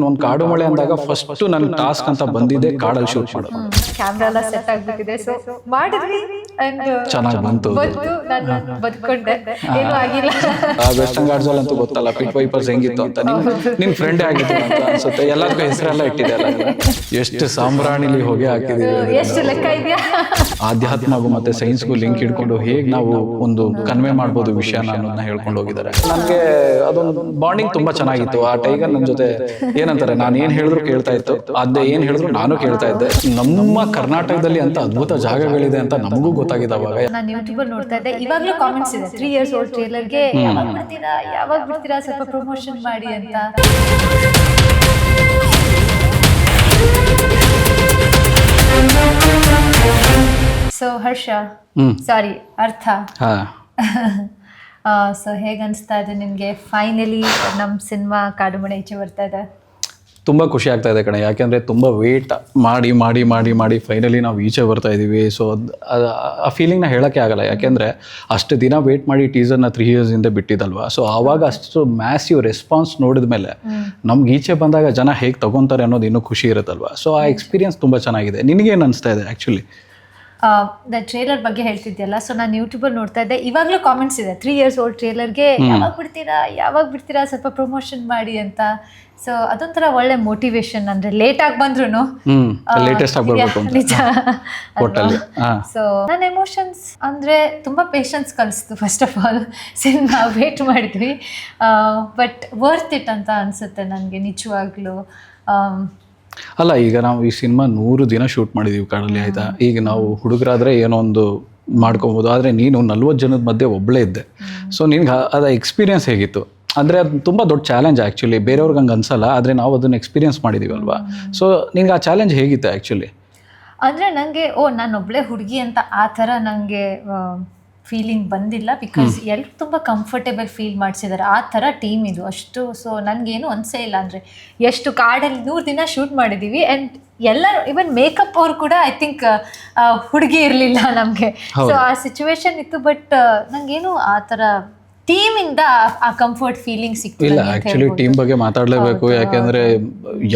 ಒಂದು ಕಾಡು ಮಳೆ ಅಂದಾಗ ಫಸ್ಟ್ ನನ್ನ ಟಾಸ್ಕ್ ಅಂತ ಬಂದಿದೆ ಕಾಡಲ್ಲಿ ಶೂಟ್ ಮಾಡೋದು. ಕ್ಯಾಮ್ರಾ ಎಲ್ಲ ಸೆಟ್ ಆಗ್ಬಿಟ್ಟಿದೆ, ಸೊ ಮಾಡಿದ್ವಿ ಅಂಡ್ ಚೆನ್ನಾಗಿ ಬಂತು. ನಾನು ಬದುಕೊಂಡೆ, ಏನೂ ಆಗಿಲ್ಲ. ವೆಸ್ಟರ್ನ್ ಗಾರ್ಡ್ಸ್ ಅಲ್ಲಿ ಅಂತೂ ಗೊತ್ತಲ್ಲ ಪಿಟ್ ವೈಪರ್ಸ್ ಹೆಂಗಿತ್ತು ಅಂತ. ನಿನ್ ಫ್ರೆಂಡೇ ಆಗಿತ್ತು ಅಂತ ಅನ್ಸುತ್ತೆ. ಎಲ್ಲದಕ್ಕೂ ಹೆಸರೆಲ್ಲ ಇಟ್ಟಿದೆ ಅಲ್ಲ. ಎಷ್ಟು ಸಾಂಬ್ರಾಣಿಲಿ ಹೊಗೆ ಹಾಕಿದೀವಿ. ಎಷ್ಟು ಲೆಕ್ಕ ಇದೆಯಾ? ಆಧ್ಯಾತ್ಮಗೂ ಮತ್ತೆ ಸೈನ್ಸ್ಗೂ ಲಿಂಕ್ ಇಟ್ಕೊಂಡು ಹೇಗೆ ನಾವು ಒಂದು ಕನ್ವೆ ಮಾಡ್ಬೋದು ವಿಷಯನ ಅನ್ನೋದನ್ನ ಹೇಳ್ಕೊಂಡು ಹೋಗಿದ್ದಾರೆ. ನನಗೆ ಅದೊಂದು ಬಾಂಡಿಂಗ್ ತುಂಬಾ ಚೆನ್ನಾಗಿತ್ತು. ಆ ಟೈಗರ್ ನನ್ನ ಜೊತೆ ಏನಂತಾರೆ, ನಾನು ಏನ್ ಹೇಳಿದ್ರು ಕೇಳ್ತಾ ಇತ್ತು, ಅದೇ ಏನ್ ಹೇಳಿದ್ರು ನಾನು ಕೇಳ್ತಾ ಇದ್ದೆ. ನಮ್ಮ ಕರ್ನಾಟಕದಲ್ಲಿ ಅಂತ ಅದ್ಭುತ ಜಾಗಗಳಿದೆ ಅಂತ ನಮಗೂ ಗೊತ್ತಾಗಿದೆ ಅವಾಗ. ನಾನು ಯೂಟ್ಯೂಬ್ ಅಲ್ಲಿ ನೋಡ್ತಾ ಇದ್ದೆ, ಇವಾಗ್ಲೂ ಕಾಮೆಂಟ್ಸ್ ಇದೆ 3 years old ಟ್ರೇಲರ್ಗೆ ಯಾವಾಗ ಬಿಡ್ತೀರಾ ಸ್ವಲ್ಪ ಪ್ರಮೋಷನ್ ಮಾಡಿ ಅಂತ. ಸೊ ಹರ್ಷ, ಸಾರಿ ಅರ್ಥ, ಸೊ ಹೇಗೆ ಅನಿಸ್ತಾ ಇದೆ ನಿಮಗೆ ಫೈನಲಿ ನಮ್ಮ ಸಿನಿಮಾ ಕಾಡು ಮಳೆ ಈಚೆ ಬರ್ತಾ ಇದೆ? ತುಂಬ ಖುಷಿ ಆಗ್ತಾ ಇದೆ ಕಣೆ. ಯಾಕೆಂದರೆ ತುಂಬ ವೇಟ್ ಮಾಡಿ ಮಾಡಿ ಮಾಡಿ ಮಾಡಿ ಫೈನಲಿ ನಾವು ಈಚೆ ಬರ್ತಾ ಇದ್ದೀವಿ. ಸೊ ಆ ಫೀಲಿಂಗ್ನ ಹೇಳೋಕ್ಕೆ ಆಗಲ್ಲ. ಯಾಕೆಂದರೆ ಅಷ್ಟು ದಿನ ವೇಟ್ ಮಾಡಿ ಟೀಸರ್ನ 3 years ಹಿಂದೆ ಬಿಟ್ಟಿದ್ದಲ್ವ. ಸೊ ಆವಾಗ ಅಷ್ಟು ಮ್ಯಾಸಿವ್ ರೆಸ್ಪಾನ್ಸ್ ನೋಡಿದ ಮೇಲೆ ನಮ್ಗೆ ಈಚೆ ಬಂದಾಗ ಜನ ಹೇಗೆ ತಗೊತಾರೆ ಅನ್ನೋದು ಇನ್ನೂ ಖುಷಿ ಇರುತ್ತಲ್ವ. ಸೊ ಆ ಎಕ್ಸ್ಪೀರಿಯನ್ಸ್ ತುಂಬ ಚೆನ್ನಾಗಿದೆ. ನಿನಗೇನು ಅನಿಸ್ತಾ ಇದೆ ಆ್ಯಕ್ಚುಲಿ? ಟ್ರೇಲರ್ ಬಗ್ಗೆ ಹೇಳ್ತಿದ್ಯಲ್ಲ, ಸೊ ನಾನು ಯೂಟ್ಯೂಬಲ್ಲಿ ನೋಡ್ತಾ ಇದ್ದೆ, ಇವಾಗಲೂ ಕಾಮೆಂಟ್ಸ್ ಇದೆ 3 years old ಟ್ರೇಲರ್ಗೆ ಯಾವಾಗ ಬಿಡ್ತೀರಾ ಸ್ವಲ್ಪ ಪ್ರಮೋಷನ್ ಮಾಡಿ ಅಂತ. ಸೊ ಅದೊಂಥರ ಒಳ್ಳೆ ಮೋಟಿವೇಶನ್, ಅಂದ್ರೆ ಲೇಟ್ ಆಗಿ ಬಂದ್ರು ನಿಜ. ಸೊ ನನ್ನ ಎಮೋಷನ್ಸ್ ಅಂದ್ರೆ ತುಂಬಾ ಪೇಷನ್ಸ್ ಕಲಿಸ್ತು. First of all cinema wait ಮಾಡಿದ್ವಿ, ಬಟ್ ವರ್ತ್ ಇಟ್ ಅಂತ ಅನ್ಸುತ್ತೆ ನನಗೆ ನಿಜವಾಗ್ಲೂ. ಅಲ್ಲ, ಈಗ ನಾವು ಈ ಸಿನಿಮಾ 100 ದಿನ ಶೂಟ್ ಮಾಡಿದೀವಿ ಕಾಡಲ್ಲಿ, ಆಯ್ತಾ. ಈಗ ನಾವು ಹುಡುಗರಾದ್ರೆ ಏನೋ ಒಂದು ಮಾಡ್ಕೊಬೋದು, ಆದರೆ ನೀನು 40 ಜನದ ಮಧ್ಯೆ ಒಬ್ಬಳೇ ಇದ್ದೆ. ಸೊ ನಿನ್ಗೆ ಅದ ಎಕ್ಸ್ಪೀರಿಯನ್ಸ್ ಹೇಗಿತ್ತು? ಅಂದರೆ ಅದು ತುಂಬ ದೊಡ್ಡ ಚಾಲೆಂಜ್ ಆ್ಯಕ್ಚುಲಿ. ಬೇರೆಯವ್ರಿಗೆ ಹಂಗೆ ಅನ್ಸಲ್ಲ, ಆದರೆ ನಾವು ಅದನ್ನು ಎಕ್ಸ್ಪೀರಿಯನ್ಸ್ ಮಾಡಿದ್ದೀವಲ್ವಾ. ಸೊ ನಿನ್ಗೆ ಆ ಚಾಲೆಂಜ್ ಹೇಗಿತ್ತು ಆ್ಯಕ್ಚುಲಿ? ಅಂದರೆ ನನಗೆ ನಾನೊಬ್ಬಳೇ ಹುಡುಗಿ ಅಂತ ಆ ಥರ ನನಗೆ ಫೀಲಿಂಗ್ ಬಂದಿಲ್ಲ. ಬಿಕಾಸ್ ಎಲ್ಲರೂ ತುಂಬ ಕಂಫರ್ಟೇಬಲ್ ಫೀಲ್ ಮಾಡಿಸಿದ್ದಾರೆ. ಆ ಥರ ಟೀಮ್ ಇದು ಅಷ್ಟು. ಸೊ ನನಗೇನು ಅನಿಸೇ ಇಲ್ಲ. ಅಂದರೆ ಎಷ್ಟು ಕಾಡಲ್ಲಿ 100 ದಿನ ಶೂಟ್ ಮಾಡಿದ್ದೀವಿ ಆ್ಯಂಡ್ ಎಲ್ಲರೂ, ಇವನ್ ಮೇಕಪ್ ಅವ್ರು ಕೂಡ ಐ ಥಿಂಕ್ ಹುಡುಗಿ ಇರಲಿಲ್ಲ ನಮಗೆ. ಸೊ ಆ ಸಿಚುವೇಶನ್ ಇತ್ತು. ಬಟ್ ನನಗೇನು ಆ ಥರ ಟೀಮಿಂದ ಆ ಕಂಫರ್ಟ್ ಫೀಲಿಂಗ್ ಸಿಕ್ತಿಲ್ಲ. ಇಲ್ಲ, ಆ್ಯಕ್ಚುಲಿ ಟೀಮ್ ಬಗ್ಗೆ ಮಾತಾಡಲೇಬೇಕು. ಯಾಕೆಂದರೆ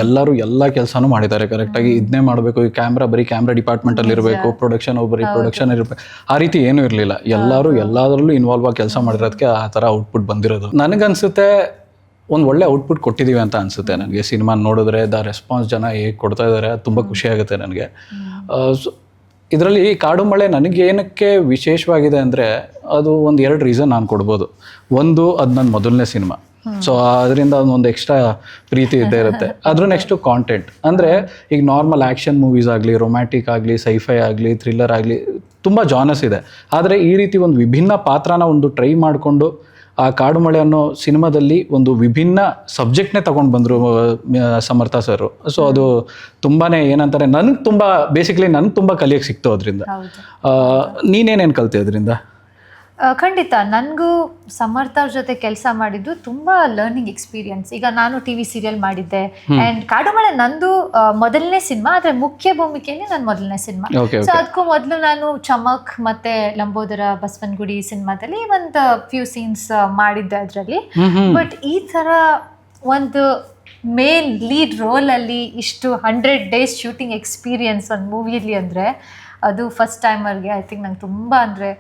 ಎಲ್ಲರೂ ಎಲ್ಲ ಕೆಲಸನೂ ಮಾಡಿದ್ದಾರೆ ಕರೆಕ್ಟಾಗಿ. ಇದನ್ನೇ ಮಾಡಬೇಕು, ಈ ಬರೀ ಕ್ಯಾಮ್ರಾ ಡಿಪಾರ್ಟ್ಮೆಂಟಲ್ಲಿ ಇರಬೇಕು, ಪ್ರೊಡಕ್ಷನ್ ಒಬ್ಬರಿ ಪ್ರೊಡಕ್ಷನ್ ಇರಬೇಕು, ಆ ರೀತಿ ಏನೂ ಇರಲಿಲ್ಲ. ಎಲ್ಲರೂ ಎಲ್ಲದರಲ್ಲೂ ಇನ್ವಾಲ್ವ್ ಆಗಿ ಕೆಲಸ ಮಾಡಿರೋದಕ್ಕೆ ಆ ಥರ ಔಟ್ಪುಟ್ ಬಂದಿರೋದು. ನನಗನ್ಸುತ್ತೆ ಒಂದು ಒಳ್ಳೆ ಔಟ್ಪುಟ್ ಕೊಟ್ಟಿದ್ದೀವಿ ಅಂತ ಅನಿಸುತ್ತೆ ನನಗೆ. ಸಿನಿಮಾ ನೋಡಿದ್ರೆ ರೆಸ್ಪಾನ್ಸ್ ಜನ ಹೇಗೆ ಕೊಡ್ತಾ ಇದ್ದಾರೆ, ತುಂಬ ಖುಷಿ ಆಗುತ್ತೆ ನನಗೆ. ಇದರಲ್ಲಿ ಕಾಡು ಮಳೆ ನನಗೆ ಏನಕ್ಕೆ ವಿಶೇಷವಾಗಿದೆ ಅಂದರೆ ಅದು ಒಂದು 2 ರೀಸನ್ ನಾನು ಕೊಡ್ಬೋದು. ಒಂದು, ಅದು ನನ್ನ ಮೊದಲನೇ ಸಿನಿಮಾ. ಸೊ ಅದರಿಂದ ಒಂದು ಎಕ್ಸ್ಟ್ರಾ ಪ್ರೀತಿ ಇದ್ದೇ ಇರುತ್ತೆ. ಅದ್ರ ನೆಕ್ಸ್ಟು ಕಾಂಟೆಂಟ್. ಅಂದರೆ ಈಗ ನಾರ್ಮಲ್ ಆ್ಯಕ್ಷನ್ ಮೂವೀಸ್ ಆಗಲಿ, ರೊಮ್ಯಾಂಟಿಕ್ ಆಗಲಿ, ಸೈಫೈ ಆಗಲಿ, ಥ್ರಿಲ್ಲರ್ ಆಗಲಿ, ತುಂಬ ಜಾನರ್ಸ್ ಇದೆ. ಆದರೆ ಈ ರೀತಿ ಒಂದು ವಿಭಿನ್ನ ಪಾತ್ರನ ಒಂದು ಟ್ರೈ ಮಾಡಿಕೊಂಡು ಆ ಕಾಡು ಮಳೆ ಅನ್ನೋ ಸಿನಿಮಾದಲ್ಲಿ ಒಂದು ವಿಭಿನ್ನ ಸಬ್ಜೆಕ್ಟ್ನೇ ತಗೊಂಡು ಬಂದರು ಸಮರ್ಥ ಸರ್. ಸೊ ಅದು ತುಂಬಾ ಏನಂತಾರೆ, ನನಗೆ ತುಂಬ ಬೇಸಿಕಲಿ ನನಗೆ ತುಂಬ ಕಲಿಯೋಕ್ಕೆ ಸಿಕ್ತು ಅದರಿಂದ. ನೀನೇನೇನು ಕಲಿತೆ ಅದರಿಂದ? ಖಂಡಿತ ನನಗೂ ಸಮರ್ಥ ಅವ್ರ ಜೊತೆ ಕೆಲಸ ಮಾಡಿದ್ದು ತುಂಬ ಲರ್ನಿಂಗ್ ಎಕ್ಸ್ಪೀರಿಯನ್ಸ್. ಈಗ ನಾನು TV ಸೀರಿಯಲ್ ಮಾಡಿದ್ದೆ ಆ್ಯಂಡ್ ಕಾಡು ಮಳೆ ನಂದು ಮೊದಲನೇ ಸಿನಿಮಾ, ಆದರೆ ಮುಖ್ಯ ಭೂಮಿಕೆಯಲ್ಲಿ ನನ್ನ ಮೊದಲನೇ ಸಿನಿಮಾ. ಸೊ ಅದಕ್ಕೂ ಮೊದಲು ನಾನು ಚಮಕ್ ಮತ್ತೆ ಲಂಬೋದರ ಬಸವನಗುಡಿ ಸಿನಿಮಾದಲ್ಲಿ ಒಂದು ಫ್ಯೂ ಸೀನ್ಸ್ ಮಾಡಿದ್ದೆ ಅದರಲ್ಲಿ. ಬಟ್ ಈ ಥರ ಒಂದು ಮೇನ್ ಲೀಡ್ ರೋಲಲ್ಲಿ ಇಷ್ಟು 100 days ಶೂಟಿಂಗ್ ಎಕ್ಸ್ಪೀರಿಯನ್ಸ್ ಒಂದು ಮೂವಿಯಲ್ಲಿ ಅಂದರೆ ಅದು ಫಸ್ಟ್ ಟೈಮರ್ಗೆ ಐ ಥಿಂಕ್ ನಂಗೆ ತುಂಬ ಅಂದರೆ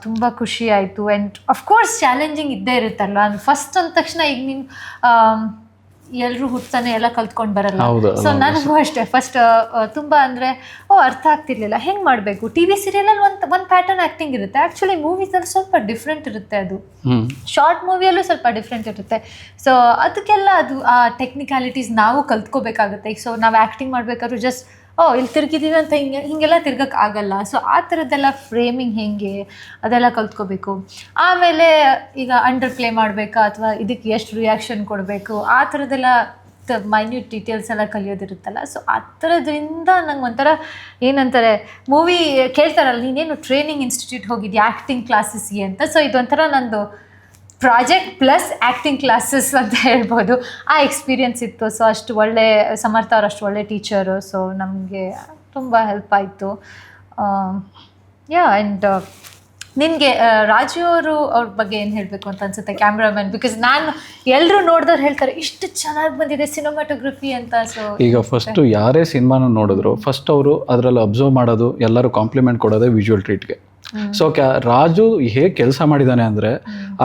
ತುಂಬ ಖುಷಿ ಆಯಿತು. ಆ್ಯಂಡ್ ಅಫ್ಕೋರ್ಸ್ ಚಾಲೆಂಜಿಂಗ್ ಇದ್ದೇ ಇರುತ್ತಲ್ವ. ಅದು ಫಸ್ಟ್ ಅಂದ ತಕ್ಷಣ ಈಗ ನೀನು ಎಲ್ಲರೂ ಹುಟ್ತಾನೆ ಎಲ್ಲ ಕಲ್ತ್ಕೊಂಡು ಬರಲ್ಲ. ಸೊ ನನಗೂ ಅಷ್ಟೇ ಫಸ್ಟ್ ತುಂಬ ಅಂದರೆ ಅರ್ಥ ಆಗ್ತಿರ್ಲಿಲ್ಲ ಹೆಂಗೆ ಮಾಡಬೇಕು. TV ಸೀರಿಯಲಲ್ಲಿ ಒಂದು ಪ್ಯಾಟರ್ನ್ ಆ್ಯಕ್ಟಿಂಗ್ ಇರುತ್ತೆ, ಆ್ಯಕ್ಚುಲಿ ಮೂವೀಸಲ್ಲಿ ಸ್ವಲ್ಪ ಡಿಫ್ರೆಂಟ್ ಇರುತ್ತೆ. ಅದು ಶಾರ್ಟ್ ಮೂವಿಯಲ್ಲೂ ಸ್ವಲ್ಪ ಡಿಫ್ರೆಂಟ್ ಇರುತ್ತೆ. ಸೊ ಅದಕ್ಕೆಲ್ಲ ಅದು ಆ ಟೆಕ್ನಿಕ್ಯಾಲಿಟೀಸ್ ನಾವು ಕಲ್ತ್ಕೋಬೇಕಾಗುತ್ತೆ. ಸೊ ನಾವು ಆ್ಯಕ್ಟಿಂಗ್ ಮಾಡಬೇಕಾದ್ರೂ ಜಸ್ಟ್ ಇಲ್ಲಿ ತಿರುಗಿದ್ದೀವಿ ಅಂತ ಹಿಂಗೆಲ್ಲ ತಿರ್ಗಕ್ಕೆ ಆಗಲ್ಲ. ಸೊ ಆ ಥರದ್ದೆಲ್ಲ ಫ್ರೇಮಿಂಗ್ ಹೆಂಗೆ ಅದೆಲ್ಲ ಕಲ್ತ್ಕೋಬೇಕು. ಆಮೇಲೆ ಈಗ ಅಂಡರ್ ಪ್ಲೇ ಮಾಡಬೇಕಾ ಅಥವಾ ಇದಕ್ಕೆ ಎಷ್ಟು ರಿಯಾಕ್ಷನ್ ಕೊಡಬೇಕು, ಆ ಥರದ್ದೆಲ್ಲ ಮೈನ್ಯೂಟ್ ಡೀಟೇಲ್ಸ್ ಎಲ್ಲ ಕಲಿಯೋದಿರುತ್ತಲ್ಲ. ಸೊ ಆ ಥರದ್ರಿಂದ ನಂಗೆ ಒಂಥರ ಏನಂತಾರೆ, ಮೂವಿ ಕೇಳ್ತಾರಲ್ಲ ನೀನೇನು ಟ್ರೈನಿಂಗ್ ಇನ್ಸ್ಟಿಟ್ಯೂಟ್ ಹೋಗಿದ್ಯಾ ಆ್ಯಕ್ಟಿಂಗ್ ಕ್ಲಾಸಸ್ಗೆ ಅಂತ. ಸೊ ಇದೊಂಥರ ನಂದು ಪ್ರಾಜೆಕ್ಟ್ ಪ್ಲಸ್ ಆ್ಯಕ್ಟಿಂಗ್ ಕ್ಲಾಸಸ್ ಅಂತ ಹೇಳ್ಬೋದು. ಆ ಎಕ್ಸ್ಪೀರಿಯನ್ಸ್ ಇತ್ತು. ಸೊ ಅಷ್ಟು ಒಳ್ಳೆ ಸಮರ್ಥ ಅವ್ರು ಅಷ್ಟು ಒಳ್ಳೆ ಟೀಚರು. ಸೊ ನಮಗೆ ತುಂಬ ಹೆಲ್ಪ್ ಆಯಿತು. ಆ್ಯಂಡ್ ನಿನ್ಗೆ ರಾಜು ಅವ್ರ ಬಗ್ಗೆ ಏನ್ ಹೇಳ್ಬೇಕು ಅಂತ ಅನ್ಸುತ್ತೆ ಕ್ಯಾಮ್ರಾಮನ್? ಬಿಕಾಸ್ ನಾನು ಎಲ್ಲರೂ ನೋಡಿದವ್ರು ಹೇಳ್ತಾರೆ ಇಷ್ಟು ಚೆನ್ನಾಗಿ ಬಂದಿದೆ ಸಿನಿಮಾಟೋಗ್ರಫಿ ಅಂತ. ಸೊ ಈಗ ಫಸ್ಟ್ ಯಾರೇ ಸಿನಿಮಾನ ನೋಡಿದ್ರು ಫಸ್ಟ್ ಅವರು ಅದರಲ್ಲಿ ಅಬ್ಸರ್ವ್ ಮಾಡೋದು, ಎಲ್ಲರೂ ಕಾಂಪ್ಲಿಮೆಂಟ್ ಕೊಡೋದೇ ವಿಜುವಲ್ ಟ್ರೀಟ್ಗೆ. ಸೊ ರಾಜು ಹೇಗೆ ಕೆಲಸ ಮಾಡಿದ್ದಾನೆ ಅಂದರೆ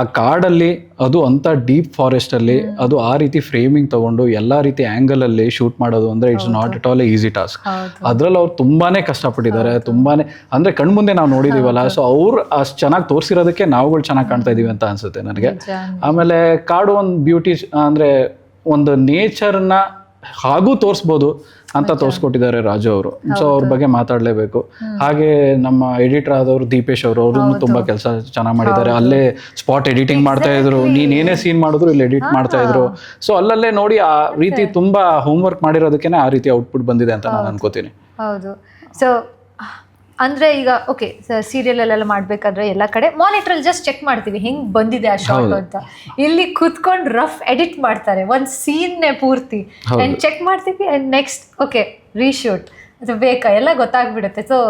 ಆ ಕಾಡಲ್ಲಿ ಅದು ಅಂಥ ಡೀಪ್ ಫಾರೆಸ್ಟಲ್ಲಿ ಅದು ಆ ರೀತಿ ಫ್ರೇಮಿಂಗ್ ತಗೊಂಡು ಎಲ್ಲ ರೀತಿ ಆ್ಯಂಗಲಲ್ಲಿ ಶೂಟ್ ಮಾಡೋದು ಅಂದರೆ it's not at all easy task. ಅದರಲ್ಲಿ ಅವ್ರು ತುಂಬಾ ಕಷ್ಟಪಟ್ಟಿದ್ದಾರೆ, ತುಂಬಾ ಅಂದರೆ ಕಣ್ಮುಂದೆ ನಾವು ನೋಡಿದ್ದೀವಲ್ಲ. ಸೊ ಅವ್ರು ಅಷ್ಟು ಚೆನ್ನಾಗಿ ತೋರಿಸಿರೋದಕ್ಕೆ ನಾವುಗಳು ಚೆನ್ನಾಗಿ ಕಾಣ್ತಾ ಇದ್ದೀವಿ ಅಂತ ಅನಿಸುತ್ತೆ ನನಗೆ. ಆಮೇಲೆ ಕಾಡು ಒಂದು ಬ್ಯೂಟಿ ಅಂದರೆ ಒಂದು ನೇಚರ್ನ ಹಾಗೂ ತೋರಿಸ್ಬೋದು ಅಂತ ತೋರಿಸ್ಕೊಟ್ಟಿದ್ದಾರೆ ರಾಜು ಅವರು. ಸೊ ಅವ್ರ ಬಗ್ಗೆ ಮಾತಾಡಲೇಬೇಕು. ಹಾಗೆ ನಮ್ಮ ಎಡಿಟರ್ ಆದವರು ದೀಪೇಶ್ ಅವರು ತುಂಬಾ ಕೆಲಸ ಚೆನ್ನಾಗಿ ಮಾಡಿದ್ದಾರೆ. ಅಲ್ಲೇ ಸ್ಪಾಟ್ ಎಡಿಟಿಂಗ್ ಮಾಡ್ತಾ ಇದ್ರು, ನೀನ್ ಏನೇ ಸೀನ್ ಮಾಡಿದ್ರು ಇಲ್ಲಿ ಎಡಿಟ್ ಮಾಡ್ತಾ ಇದ್ರು. ಸೊ ಅಲ್ಲಲ್ಲೇ ನೋಡಿ ಆ ರೀತಿ ತುಂಬಾ ಹೋಮ್ವರ್ಕ್ ಮಾಡಿರೋದಕ್ಕೇನೆ ಆ ರೀತಿ ಔಟ್ಪುಟ್ ಬಂದಿದೆ ಅಂತ ನಾನು ಅನ್ಕೋತೀನಿ. ಹೌದು. ಸೊ ಅಂದ್ರೆ ಈಗ ಓಕೆ ಸೀರಿಯಲ್ ಅಲ್ಲೆಲ್ಲ ಮಾಡ್ಬೇಕಾದ್ರೆ ಎಲ್ಲ ಕಡೆ ಮಾನಿಟರ್ ಜಸ್ಟ್ ಚೆಕ್ ಮಾಡ್ತೀವಿ ಹೆಂಗ್ ಬಂದಿದೆ ಆ ಶಾರ್ಟ್ ಅಂತ. ಇಲ್ಲಿ ಕುತ್ಕೊಂಡು ರಫ್ ಎಡಿಟ್ ಮಾಡ್ತಾರೆ ಒಂದ್ ಸೀನ್ನೇ ಪೂರ್ತಿ ಅಂಡ್ ಚೆಕ್ ಮಾಡ್ತೀವಿ ಅಂಡ್ ನೆಕ್ಸ್ಟ್ ಓಕೆ ರೀಶೂಟ್ ಅದು ಬೇಕಾ ಎಲ್ಲ ಗೊತ್ತಾಗ್ಬಿಡುತ್ತೆ. ಸೊ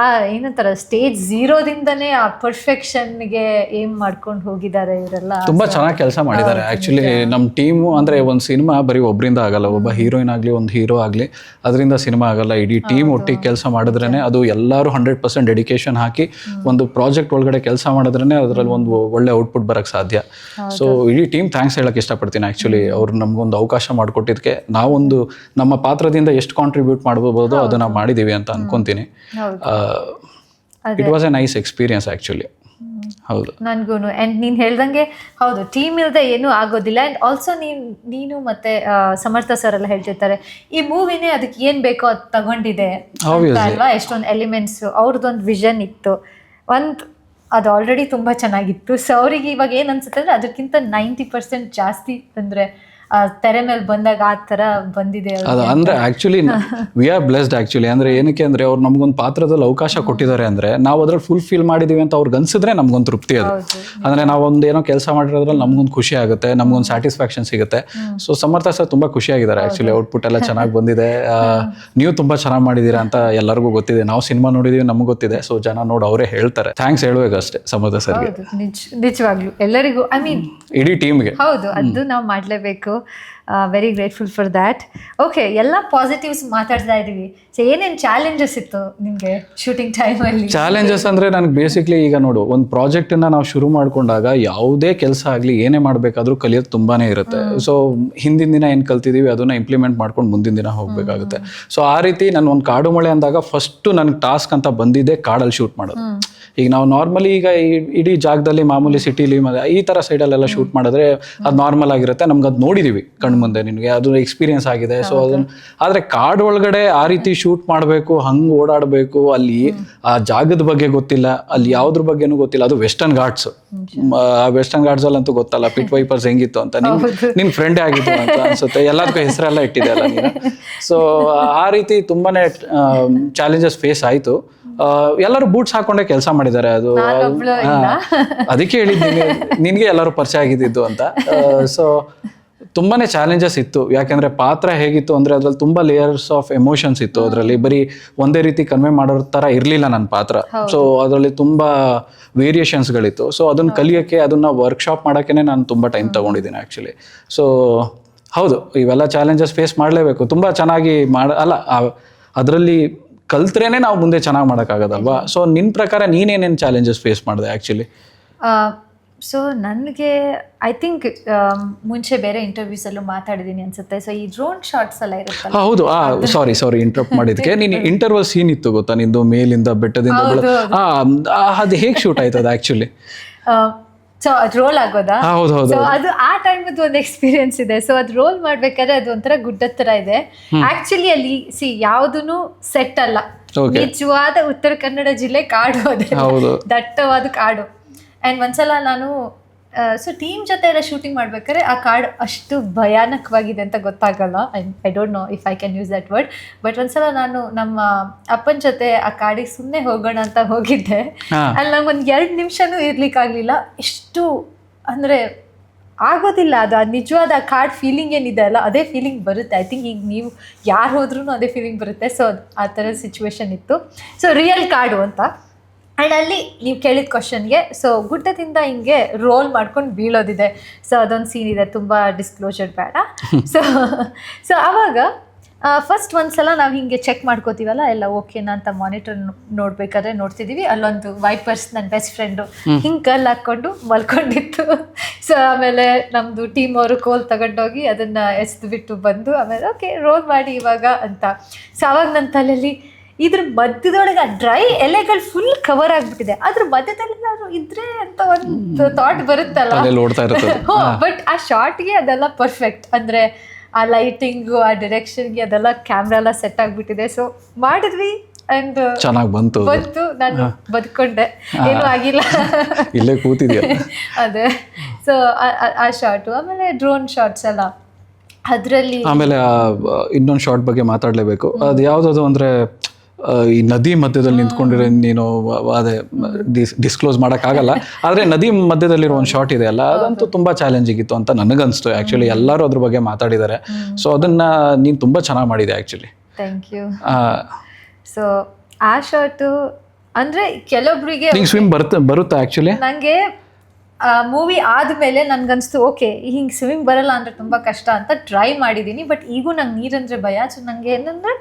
ಆ ಏನಂತಾರ ಸ್ಟೇಜ್ 0ದಿಂದನೇ ಆ ಪರ್ಫೆಕ್ಷನ್ಗೆ ಏಮ್ ಮಾಡ್ಕೊಂಡು ಹೋಗಿದ್ದಾರೆ ಇವರೆಲ್ಲ. ತುಂಬಾ ಚೆನ್ನಾಗಿ ಕೆಲಸ ಮಾಡಿದ್ದಾರೆ ಆಕ್ಚುಲಿ ನಮ್ಮ ಟೀಮು. ಅಂದ್ರೆ ಒಂದು ಸಿನಿಮಾ ಬರೀ ಒಬ್ಬರಿಂದ ಆಗಲ್ಲ, ಒಬ್ಬ ಹೀರೋಯಿನ್ ಆಗಲಿ ಒಂದು ಹೀರೋ ಆಗಲಿ ಅದರಿಂದ ಸಿನಿಮಾ ಆಗಲ್ಲ. ಇಡೀ ಟೀಮ್ ಒಟ್ಟಿಗೆ ಕೆಲಸ ಮಾಡಿದ್ರೇನೆ ಅದು ಎಲ್ಲರೂ 100% ಡೆಡಿಕೇಶನ್ ಹಾಕಿ ಒಂದು ಪ್ರಾಜೆಕ್ಟ್ ಒಳಗಡೆ ಕೆಲಸ ಮಾಡಿದ್ರೇನೆ ಅದರಲ್ಲಿ ಒಂದು ಒಳ್ಳೆ ಔಟ್ಪುಟ್ ಬರಕ್ಕೆ ಸಾಧ್ಯ. ಸೊ ಇಡೀ ಟೀಮ್ ಥ್ಯಾಂಕ್ಸ್ ಹೇಳಕ್ಕೆ ಇಷ್ಟಪಡ್ತೀನಿ ಆ್ಯಕ್ಚುಲಿ. ಅವ್ರು ನಮಗೊಂದು ಅವಕಾಶ ಮಾಡಿಕೊಟ್ಟಿದ್ದಕ್ಕೆ ನಾವೊಂದು ನಮ್ಮ ಪಾತ್ರದಿಂದ ಎಷ್ಟು ಕಾಂಟ್ರಿಬ್ಯೂಟ್ ಮಾಡ್ಬೋದು ಅದು ನಾವು ಮಾಡಿದ್ದೀವಿ ಅಂತ ಅನ್ಕೊಂತೀನಿ. It was a nice experience actually. ಹೌದು ನನ್ಗೂ. ಆ್ಯಂಡ್ ನೀನು ಹೇಳ್ದಂಗೆ ಹೌದು ಟೀಮ್ ಇಲ್ಲದೆ ಏನೂ ಆಗೋದಿಲ್ಲ. ಆ್ಯಂಡ್ ಆಲ್ಸೋ ನೀನು ಮತ್ತೆ ಸಮರ್ಥ ಸರ್ ಎಲ್ಲ ಹೇಳ್ತಿರ್ತಾರೆ ಈ ಮೂವಿನೇ ಅದಕ್ಕೆ ಏನು ಬೇಕೋ ಅದು ತಗೊಂಡಿದೆ ಅಲ್ವಾ. ಎಷ್ಟೊಂದು ಎಲಿಮೆಂಟ್ಸ್ ಅವ್ರದ್ದೊಂದು ವಿಷನ್ ಇತ್ತು, ಅದು ಆಲ್ರೆಡಿ ತುಂಬ ಚೆನ್ನಾಗಿತ್ತು. ಸೊ ಅವ್ರಿಗೆ ಇವಾಗ ಏನು ಅನ್ಸುತ್ತೆ ಅಂದರೆ ಅದಕ್ಕಿಂತ 90% ಜಾಸ್ತಿ ಅಂದರೆ ತೆರೆ ಮೇಲೆ ಬಂದಾಗ ಆ ಥರ ಬಂದಿದೆ ಅದು. ಅಂದರೆ actually we are blessed actually. ಅಂದರೆ ಏನಕ್ಕೆ ಅಂದರೆ ಅವ್ರು ನಮ್ಗೊಂದು ಪಾತ್ರದಲ್ಲಿ ಅವಕಾಶ ಕೊಟ್ಟಿದ್ದಾರೆ ಅಂದರೆ ನಾವು ಅದ್ರಲ್ಲಿ ಫುಲ್ಫಿಲ್ ಮಾಡಿದ್ದೀವಿ ಅಂತ ಅವ್ರಿಗೆ ಅನ್ಸಿದ್ರೆ ನಮ್ಗೊಂದು ತೃಪ್ತಿ ಅದು. ಅಂದರೆ ನಾವೊಂದು ಏನೋ ಕೆಲಸ ಮಾಡಿರೋದ್ರಲ್ಲಿ ನಮ್ಗೊಂದು ಖುಷಿ ಆಗುತ್ತೆ, ನಮ್ಗೊಂದು ಸ್ಯಾಟಿಸ್ಫ್ಯಾಕ್ಷನ್ ಸಿಗುತ್ತೆ. ಸೊ ಸಮರ್ಥ ಸರ್ ತುಂಬ ಖುಷಿಯಾಗಿದ್ದಾರೆ ಆ್ಯಕ್ಚುಲಿ. ಔಟ್ಪುಟ್ ಎಲ್ಲ ಚೆನ್ನಾಗಿ ಬಂದಿದೆ, ನೀವು ತುಂಬ ಚೆನ್ನಾಗಿ ಮಾಡಿದ್ದೀರಾ ಅಂತ ಎಲ್ಲರಿಗೂ ಗೊತ್ತಿದೆ. ನಾವು ಸಿನಿಮಾ ನೋಡಿದ್ದೀವಿ, ನಮ್ಗೆ ಗೊತ್ತಿದೆ. ಸೊ ಜನ ನೋಡಿ ಅವರೇ ಹೇಳ್ತಾರೆ. ಥ್ಯಾಂಕ್ಸ್ ಹೇಳಬೇಕು ಅಷ್ಟೇ ಸಮರ್ಥ ಸರ್ಗೆ. ನಿಜವಾಗ್ಲೂ ಎಲ್ಲರಿಗೂ, ಐ ಮೀನ್ ಇಡೀ ಟೀಮ್ಗೆ. ಹೌದು, ಅದು ನಾವು ಮಾಡಲೇಬೇಕು. Very grateful for that. Okay, ಎಲ್ಲ ಪಾಸಿಟಿವ್ಸ್ ಮಾತಾಡ್ತಾ ಇದ್ದೀವಿ. ಸೊ ಏನೇನು ಚಾಲೆಂಜಸ್ ಇತ್ತು ನಿಮಗೆ ಶೂಟಿಂಗ್ ಟೈಮಲ್ಲಿ? ಚಾಲೆಂಜಸ್ ಅಂದರೆ ನನಗೆ ಬೇಸಿಕ್ಲಿ ಈಗ ನೋಡು, ಒಂದು ಪ್ರಾಜೆಕ್ಟನ್ನು ನಾವು ಶುರು ಮಾಡಿಕೊಂಡಾಗ ಯಾವುದೇ ಕೆಲಸ ಆಗಲಿ ಏನೇ ಮಾಡಬೇಕಾದ್ರೂ ಕಲಿಯೋದು ತುಂಬಾ ಇರುತ್ತೆ. ಸೊ ಹಿಂದಿನ ದಿನ ಏನು ಕಲ್ತಿದ್ದೀವಿ ಅದನ್ನು ಇಂಪ್ಲಿಮೆಂಟ್ ಮಾಡ್ಕೊಂಡು ಮುಂದಿನ ದಿನ ಹೋಗಬೇಕಾಗುತ್ತೆ. ಸೊ ಆ ರೀತಿ ನಾನು ಒಂದು ಕಾಡು ಮಳೆ ಅಂದಾಗ ಫಸ್ಟು ನನಗೆ ಟಾಸ್ಕ್ ಅಂತ ಬಂದಿದ್ದೆ ಕಾಡಲ್ಲಿ ಶೂಟ್ ಮಾಡೋದು. ಈಗ ನಾವು ನಾರ್ಮಲಿ ಈಗ ಇಡೀ ಜಾಗದಲ್ಲಿ ಮಾಮೂಲಿ ಸಿಟಿಲಿ ಈ ಥರ ಸೈಡಲ್ಲೆಲ್ಲ ಶೂಟ್ ಮಾಡಿದ್ರೆ ಅದು ನಾರ್ಮಲ್ ಆಗಿರುತ್ತೆ, ನಮ್ಗೆ ಅದು ನೋಡಿದ್ದೀವಿ ಕಣ್ಣು ಮುಂದೆ, ನಿನಗೆ ಅದು ಎಕ್ಸ್ಪೀರಿಯನ್ಸ್ ಆಗಿದೆ. ಸೊ ಅದನ್ನು ಆದರೆ ಕಾಡು ಒಳಗಡೆ ಆ ರೀತಿ ಶೂಟ್ ಮಾಡಬೇಕು, ಹಂಗೆ ಓಡಾಡಬೇಕು, ಅಲ್ಲಿ ಆ ಜಾಗದ ಬಗ್ಗೆ ಗೊತ್ತಿಲ್ಲ, ಅಲ್ಲಿ ಯಾವುದ್ರ ಬಗ್ಗೆನೂ ಗೊತ್ತಿಲ್ಲ. ಅದು ವೆಸ್ಟರ್ನ್ ಘಾಟ್ಸ್, ವೆಸ್ಟರ್ನ್ ಘಾಟ್ಸಲ್ಲಿ ಅಂತೂ ಗೊತ್ತಲ್ಲ ಪಿಟ್ ವೈಪರ್ಸ್ ಹೆಂಗಿತ್ತು ಅಂತ. ನಿನ್ನ ಫ್ರೆಂಡೇ ಆಗಿತ್ತು ಅಂತ ಅನ್ಸುತ್ತೆ, ಎಲ್ಲದಕ್ಕೂ ಹೆಸರೆಲ್ಲ ಇಟ್ಟಿದೆ ಅಲ್ಲ ನೀನು. ಸೊ ಆ ರೀತಿ ತುಂಬಾನೇ ಚಾಲೆಂಜಸ್ ಫೇಸ್ ಆಯಿತು. ಎಲ್ಲರೂ ಬೂಟ್ಸ್ ಹಾಕೊಂಡೇ ಕೆಲಸ ಮಾಡಿದ್ದಾರೆ. ಅದು ಅದಕ್ಕೆ ಹೇಳಿದ್ದೀನಿ ನಿನಗೆ ಎಲ್ಲರೂ ಪರಿಚಯ ಆಗಿದ್ದು ಅಂತ. ಸೊ ತುಂಬಾನೇ ಚಾಲೆಂಜಸ್ ಇತ್ತು. ಯಾಕೆಂದ್ರೆ ಪಾತ್ರ ಹೇಗಿತ್ತು ಅಂದ್ರೆ ಅದ್ರಲ್ಲಿ ತುಂಬಾ ಲೇಯರ್ಸ್ ಆಫ್ ಎಮೋಷನ್ಸ್ ಇತ್ತು. ಅದರಲ್ಲಿ ಬರೀ ಒಂದೇ ರೀತಿ ಕನ್ವೆ ಮಾಡೋ ತರ ಇರ್ಲಿಲ್ಲ ನನ್ನ ಪಾತ್ರ. ಸೊ ಅದರಲ್ಲಿ ತುಂಬಾ ವೇರಿಯೇಷನ್ಸ್ಗಳಿತ್ತು. ಸೊ ಅದನ್ನ ಕಲಿಯೋಕ್ಕೆ, ಅದನ್ನ ವರ್ಕ್ಶಾಪ್ ಮಾಡೋಕ್ಕೇನೆ ನಾನು ತುಂಬಾ ಟೈಮ್ ತಗೊಂಡಿದ್ದೀನಿ ಆ್ಯಕ್ಚುಲಿ. ಸೊ ಹೌದು, ಇವೆಲ್ಲ ಚಾಲೆಂಜಸ್ ಫೇಸ್ ಮಾಡಲೇಬೇಕು. ತುಂಬಾ ಚೆನ್ನಾಗಿ ಅಲ್ಲ ಅದರಲ್ಲಿ ಕಲ್ತ್ರೇನೆ ನಾವು ಮುಂದೆ ಚೆನ್ನಾಗಿ ಮಾಡೋಕ್ಕಾಗೋದಲ್ವಾ. ಸೊ ನಿನ್ನ ಪ್ರಕಾರ ನೀನೇನೇನು ಚಾಲೆಂಜಸ್ ಫೇಸ್ ಮಾಡಿದೆ ಆ್ಯಕ್ಚುಲಿ? ಸೊ ನನಗೆ ಐ ಥಿಂಕ್ ಮುಂಚೆ ಬೇರೆ ಇಂಟರ್ವ್ಯೂಸಲ್ಲೂ ಮಾತಾಡಿದ್ದೀನಿ ಅನ್ಸುತ್ತೆ. ಸೊ ಈ ಡ್ರೋನ್ ಶಾರ್ಟ್ಸ್ ಎಲ್ಲ ಇರುತ್ತಲ್ಲ. ಹೌದು, ಸಾರಿ ಇಂಟರಪ್ಟ್ ಮಾಡಿದ್ಕೆ. ನೀನು ಇಂಟರ್ವಲ್ ಸೀನ್ ಇತ್ತು ಗೊತ್ತಾ ನಿಂದು, ಮೇಲಿಂದ ಬೆಟ್ಟದಿಂದ ಅದು ಹೇಗೆ ಶೂಟ್ ಆಯ್ತದ ಆ್ಯಕ್ಚುಲಿ? ಸೊ ಅದು ರೋಲ್ ಆಗೋದಾ? ಹೌದು. ಸೊ ಅದು ಆ ಟೈಮದ್ದು ಒಂದು ಎಕ್ಸ್ಪೀರಿಯನ್ಸ್ ಇದೆ. ಸೊ ಅದು ರೋಲ್ ಮಾಡ್ಬೇಕಾದ್ರೆ ಅದು ಒಂಥರ ಗುಡ್ಡದ ಥರ ಇದೆ ಆಕ್ಚುಲಿ. ಅಲ್ಲಿ ಯಾವುದೂ ಸೆಟ್ ಅಲ್ಲ, ನಿಜವಾದ ಉತ್ತರ ಕನ್ನಡ ಜಿಲ್ಲೆ ಕಾಡು, ಅದೇ ದಟ್ಟವಾದ ಕಾಡು. ಆ್ಯಂಡ್ ಒಂದ್ಸಲ ನಾನು ಸೊ ಟೀಮ್ ಜೊತೆ ಎಲ್ಲ ಶೂಟಿಂಗ್ ಮಾಡ್ಬೇಕಾದ್ರೆ ಆ ಕಾಡು ಅಷ್ಟು ಭಯಾನಕವಾಗಿದೆ ಅಂತ ಗೊತ್ತಾಗಲ್ಲ. I don't know if I can use that word. But ಒಂದ್ಸಲ ನಾನು ನಮ್ಮ ಅಪ್ಪನ ಜೊತೆ ಆ ಕಾಡಿಗೆ ಸುಮ್ಮನೆ ಹೋಗೋಣ ಅಂತ ಹೋಗಿದ್ದೆ. ಅಲ್ಲಿ ನಂಗೆ ಒಂದು 2 ನಿಮಿಷನೂ ಇರ್ಲಿಕ್ಕಾಗಲಿಲ್ಲ. ಎಷ್ಟು ಅಂದರೆ ಆಗೋದಿಲ್ಲ ಅದು. ನಿಜವಾದ ಆ ಕಾಡು ಫೀಲಿಂಗ್ ಏನಿದೆ ಅಲ್ಲ, ಅದೇ ಫೀಲಿಂಗ್ ಬರುತ್ತೆ. ಐ ಥಿಂಕ್ ಈಗ ನೀವು ಯಾರು ಹೋದ್ರೂ ಅದೇ ಫೀಲಿಂಗ್ ಬರುತ್ತೆ. ಸೊ ಆ ಥರ ಸಿಚುವೇಶನ್ ಇತ್ತು. ಸೊ ರಿಯಲ್ ಕಾಡು ಅಂತ. ಆ್ಯಂಡ್ ಅಲ್ಲಿ ನೀವು ಕೇಳಿದ ಕ್ವಶನ್ಗೆ ಸೊ ಗುಡ್ಡದಿಂದ ಹಿಂಗೆ ರೋಲ್ ಮಾಡ್ಕೊಂಡು ಬೀಳೋದಿದೆ. ಸೊ ಅದೊಂದು ಸೀನ್ ಇದೆ, ತುಂಬ ಡಿಸ್ಕ್ಲೋಜರ್ ಬೇಡ. ಸೊ ಆವಾಗ ಫಸ್ಟ್ ಒಂದ್ಸಲ ನಾವು ಹಿಂಗೆ ಚೆಕ್ ಮಾಡ್ಕೋತೀವಲ್ಲ ಎಲ್ಲ ಓಕೆನಾ ಅಂತ ಮಾನಿಟರ್ ನೋಡ್ಬೇಕಾದ್ರೆ ನೋಡ್ತಿದ್ದೀವಿ, ಅಲ್ಲೊಂದು ವೈಪರ್ಸ್ ನನ್ನ ಬೆಸ್ಟ್ ಫ್ರೆಂಡು ಹಿಂಗೆ ಕಲ್ಲು ಹಾಕ್ಕೊಂಡು ಮಲ್ಕೊಂಡಿತ್ತು. ಸೊ ಆಮೇಲೆ ನಮ್ಮದು ಟೀಮ್ ಅವರು ಕೋಲ್ ತಗೊಂಡೋಗಿ ಅದನ್ನು ಎಸ್ದು ಬಿಟ್ಟು ಬಂದು ಆಮೇಲೆ ಓಕೆ ರೋಲ್ ಮಾಡಿ ಇವಾಗ ಅಂತ. ಸೊ ಆವಾಗ ನನ್ನ ತಲೆಯಲ್ಲಿ ಇದ್ರ ಮಧ್ಯದೊಳಗೆ ಡ್ರೈ ಎಲೆಗಳು ಫುಲ್ ಕವರ್ ಆಗಿಬಿಟ್ಟಿದೆ, ಅದ್ರ ಮಧ್ಯದಲ್ಲಿ ನಾನು ಇದ್ರೆ ಅಂತ ಒಂದು ಥಾಟ್ ಬರುತ್ತಲ್ಲ. ಬಟ್ ಆ ಶಾರ್ಟ್ಗೆ ಅದೆಲ್ಲ ಪರ್ಫೆಕ್ಟ್, ಅಂದರೆ ಆ ಲೈಟಿಂಗು ಆ ಡೈರೆಕ್ಷನ್ಗೆ ಅದೆಲ್ಲ ಕ್ಯಾಮ್ರಾ ಎಲ್ಲ ಸೆಟ್ ಆಗಿಬಿಟ್ಟಿದೆ. ಸೊ ಮಾಡಿದ್ವಿ ಅಂಡ್ ಚೆನ್ನಾಗಿ ಬಂತು, ನಾನು ಬದುಕೊಂಡೆ, ಏನೂ ಆಗಿಲ್ಲ, ಇಲ್ಲೇ ಕೂತಿದ್ಯಾ. ಅದೇ ಸೊ ಆ ಶಾರ್ಟು. ಆಮೇಲೆ ಡ್ರೋನ್ ಶಾರ್ಟ್ಸ್ ಎಲ್ಲ ಅದರಲ್ಲಿ. ಆಮೇಲೆ ಇನ್ನೊಂದು ಶಾರ್ಟ್ ಬಗ್ಗೆ ಮಾತಾಡಲೇಬೇಕು. ಅದು ಯಾವುದದು ಅಂದರೆ ಈ ನದಿ ಮಧ್ಯದಲ್ಲಿ ನಿಂತ್ಕೊಂಡಿರೋ ನೀನು, ಅದೇ ಡಿಸ್ಕ್ಲೋಸ್ ಮಾಡೋಕ್ಕಾಗಲ್ಲ, ಆದರೆ ನದಿ ಮಧ್ಯದಲ್ಲಿರೋ ಒಂದು ಶಾರ್ಟ್ ಇದೆ ಅಲ್ಲ, ಅದಂತೂ ತುಂಬ ಚಾಲೆಂಜಿಂಗ್ ಇತ್ತು ಅಂತ ನನಗನ್ನಿಸ್ತು. ಆ್ಯಕ್ಚುಲಿ ಎಲ್ಲರೂ ಅದ್ರ ಬಗ್ಗೆ ಮಾತಾಡಿದ್ದಾರೆ. ಸೊ ಅದನ್ನು ನೀನು ತುಂಬ ಚೆನ್ನಾಗಿ ಮಾಡಿದೆ ಆ್ಯಕ್ಚುಲಿ. Thank you. ಸೊ ಆ ಶಾರ್ಟು ಅಂದರೆ ಕೆಲವೊಬ್ಬರಿಗೆ ನಿಂಗೆ ಸ್ವಿಮ್ ಬರುತ್ತಾ ಆ್ಯಕ್ಚುಲಿ? ನನಗೆ ಮೂವಿ ಆದಮೇಲೆ ನನಗನ್ನಿಸ್ತು ಓಕೆ ಹಿಂಗೆ ಸ್ವಿಮ್ಮಿಂಗ್ ಬರಲ್ಲ ಅಂದರೆ ತುಂಬ ಕಷ್ಟ ಅಂತ ಟ್ರೈ ಮಾಡಿದ್ದೀನಿ. ಬಟ್ ಈಗೂ ನಂಗೆ ನೀರಂದರೆ ಭಯ. ಸೊ ನನಗೆ ಏನಂದರೆ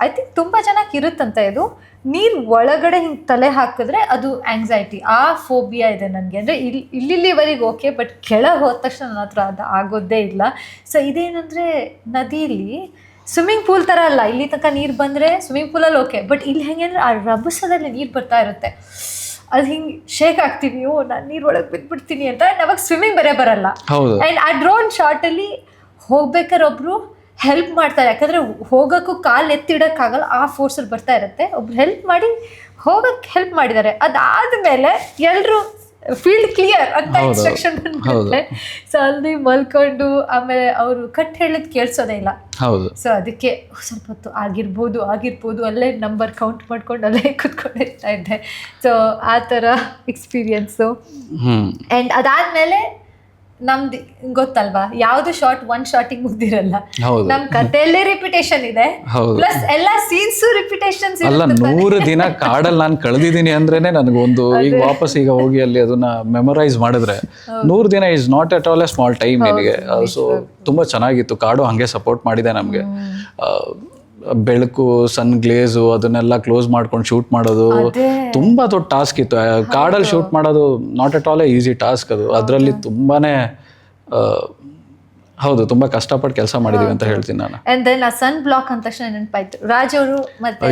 ಐ ಥಿಂಕ್ ತುಂಬ ಚೆನ್ನಾಗಿ ಇರುತ್ತಂತೆ ಇದು. ನೀರು ಒಳಗಡೆ ಹಿಂಗೆ ತಲೆ ಹಾಕಿದ್ರೆ ಅದು ಆ್ಯಂಗ್ಸೈಟಿ, ಆ ಫೋಬಿಯಾ ಇದೆ ನನಗೆ. ಅಂದರೆ ಇಲ್ಲಿವರೆಗೆ ಓಕೆ, ಬಟ್ ಕೆಳಗೆ ಹೋದ ತಕ್ಷಣ ನನ್ನ ಹತ್ರ ಅದು ಆಗೋದೇ ಇಲ್ಲ. ಸೊ ಇದೇನಂದರೆ ನದಿಯಲ್ಲಿ ಸ್ವಿಮ್ಮಿಂಗ್ ಪೂಲ್ ಥರ ಅಲ್ಲ, ಇಲ್ಲಿ ತನಕ ನೀರು ಬಂದರೆ ಸ್ವಿಮ್ಮಿಂಗ್ ಪೂಲಲ್ಲಿ ಓಕೆ, ಬಟ್ ಇಲ್ಲಿ ಹೆಂಗೆ ಅಂದರೆ ಆ ರಭಸದಲ್ಲಿ ನೀರು ಬರ್ತಾ ಇರುತ್ತೆ, ಅದು ಹಿಂಗೆ ಶೇಕ್ ಆಗ್ತೀವಿ, ಓ ನಾನು ನೀರು ಒಳಗೆ ಬಿದ್ದುಬಿಡ್ತೀನಿ ಅಂತ. ಅವಾಗ ಸ್ವಿಮ್ಮಿಂಗ್ ಬರಲ್ಲ. ಆ್ಯಂಡ್ ಆ ಡ್ರೋನ್ ಶಾರ್ಟಲ್ಲಿ ಹೋಗ್ಬೇಕಾದ್ರೆ ಒಬ್ಬರು ಹೆಲ್ಪ್ ಮಾಡ್ತಾರೆ, ಯಾಕಂದರೆ ಹೋಗೋಕ್ಕೂ ಕಾಲು ಎತ್ತಿಡೋಕ್ಕಾಗಲ್ಲ, ಆ ಫೋರ್ಸಲ್ಲಿ ಬರ್ತಾ ಇರುತ್ತೆ. ಒಬ್ರು ಹೆಲ್ಪ್ ಮಾಡಿ ಹೋಗೋಕ್ಕೆ ಹೆಲ್ಪ್ ಮಾಡಿದ್ದಾರೆ. ಅದಾದಮೇಲೆ ಎಲ್ಲರೂ ಫೀಲ್ಡ್ ಕ್ಲಿಯರ್ ಅಂತ ಇನ್ಸ್ಟ್ರಕ್ಷನ್ ಬಂದ್ಬಿಟ್ಟೆ. ಸೊ ಅಲ್ಲಿ ಮಲ್ಕೊಂಡು ಆಮೇಲೆ ಅವರು ಕಟ್ ಹೇಳಿದ್ ಕೇಳಿಸೋದೇ ಇಲ್ಲ. ಸೊ ಅದಕ್ಕೆ ಸ್ವಲ್ಪ ಹೊತ್ತು ಆಗಿರ್ಬೋದು ಅಲ್ಲೇ ನಂಬರ್ ಕೌಂಟ್ ಮಾಡ್ಕೊಂಡು ಅಲ್ಲೇ ಕುತ್ಕೊಂಡಿರ್ತಾ ಇದ್ದೆ. ಸೊ ಆ ಥರ ಎಕ್ಸ್ಪೀರಿಯನ್ಸು. ಆ್ಯಂಡ್ ಅದಾದಮೇಲೆ ನಮ್ದು ಗೊತ್ತಲ್ವಾ, ಯಾವ್ದು ಶಾರ್ಟ್ ಒಂದ್ ಶಾರ್ಟಿಂಗ್ ಮುಗ್ದಿರಲ್ಲ, ನಮ್ ಕಥೆಯಲ್ಲೇ ರಿಪಿಟೇಷನ್ ಇದೆ, ಪ್ಲಸ್ ಎಲ್ಲ ಸೀನ್ಸು ರಿಪಿಟೇಷನ್ಸ್ ಅಲ್ಲ. 100 ದಿನ ಕಾಡಲ್ಲಿ ನಾನು ಕಳೆದಿದ್ದೀನಿ ಅಂದ್ರೇನೆ ನನಗೊಂದು, ಈಗ ವಾಪಸ್ ಈಗ ಹೋಗಿ ಅಲ್ಲಿ ಅದನ್ನ ಮೆಮೊರೈಸ್ ಮಾಡಿದ್ರೆ 100 ದಿನ is not at all A small time ನಿನಗೆ. ಸೊ ತುಂಬಾ ಚೆನ್ನಾಗಿತ್ತು. ಕಾಡು ಹಂಗೆ ಸಪೋರ್ಟ್ ಮಾಡಿದೆ ನಮ್ಗೆ. ಬೆಳಕು, ಸನ್ ಗ್ಲೇಸು ಅದನ್ನೆಲ್ಲ ಕ್ಲೋಸ್ ಮಾಡ್ಕೊಂಡು ಶೂಟ್ ಮಾಡೋದು ತುಂಬಾ ದೊಡ್ಡ ಟಾಸ್ಕ್ ಇತ್ತು. ಕಾಡಲ್ಲಿ ಶೂಟ್ ಮಾಡೋದು not at all A easy task ಅದು. ಅದರಲ್ಲಿ ತುಂಬಾನೇ ಹೌದು, ತುಂಬಾ ಕಷ್ಟಪಟ್ಟು ಕೆಲಸ ಮಾಡಿದೀವಿ ಅಂತ ಹೇಳ್ತೀನಿ ನಾನು. ಅಂಡ್ ದೆನ್ ಆ ಸನ್ ಬ್ಲಾಕ್ ಅಂತ ತಕ್ಷಣ ನೆನಪಾಯ್ತು ರಾಜ್ ಅವರು, ಮತ್ತೆ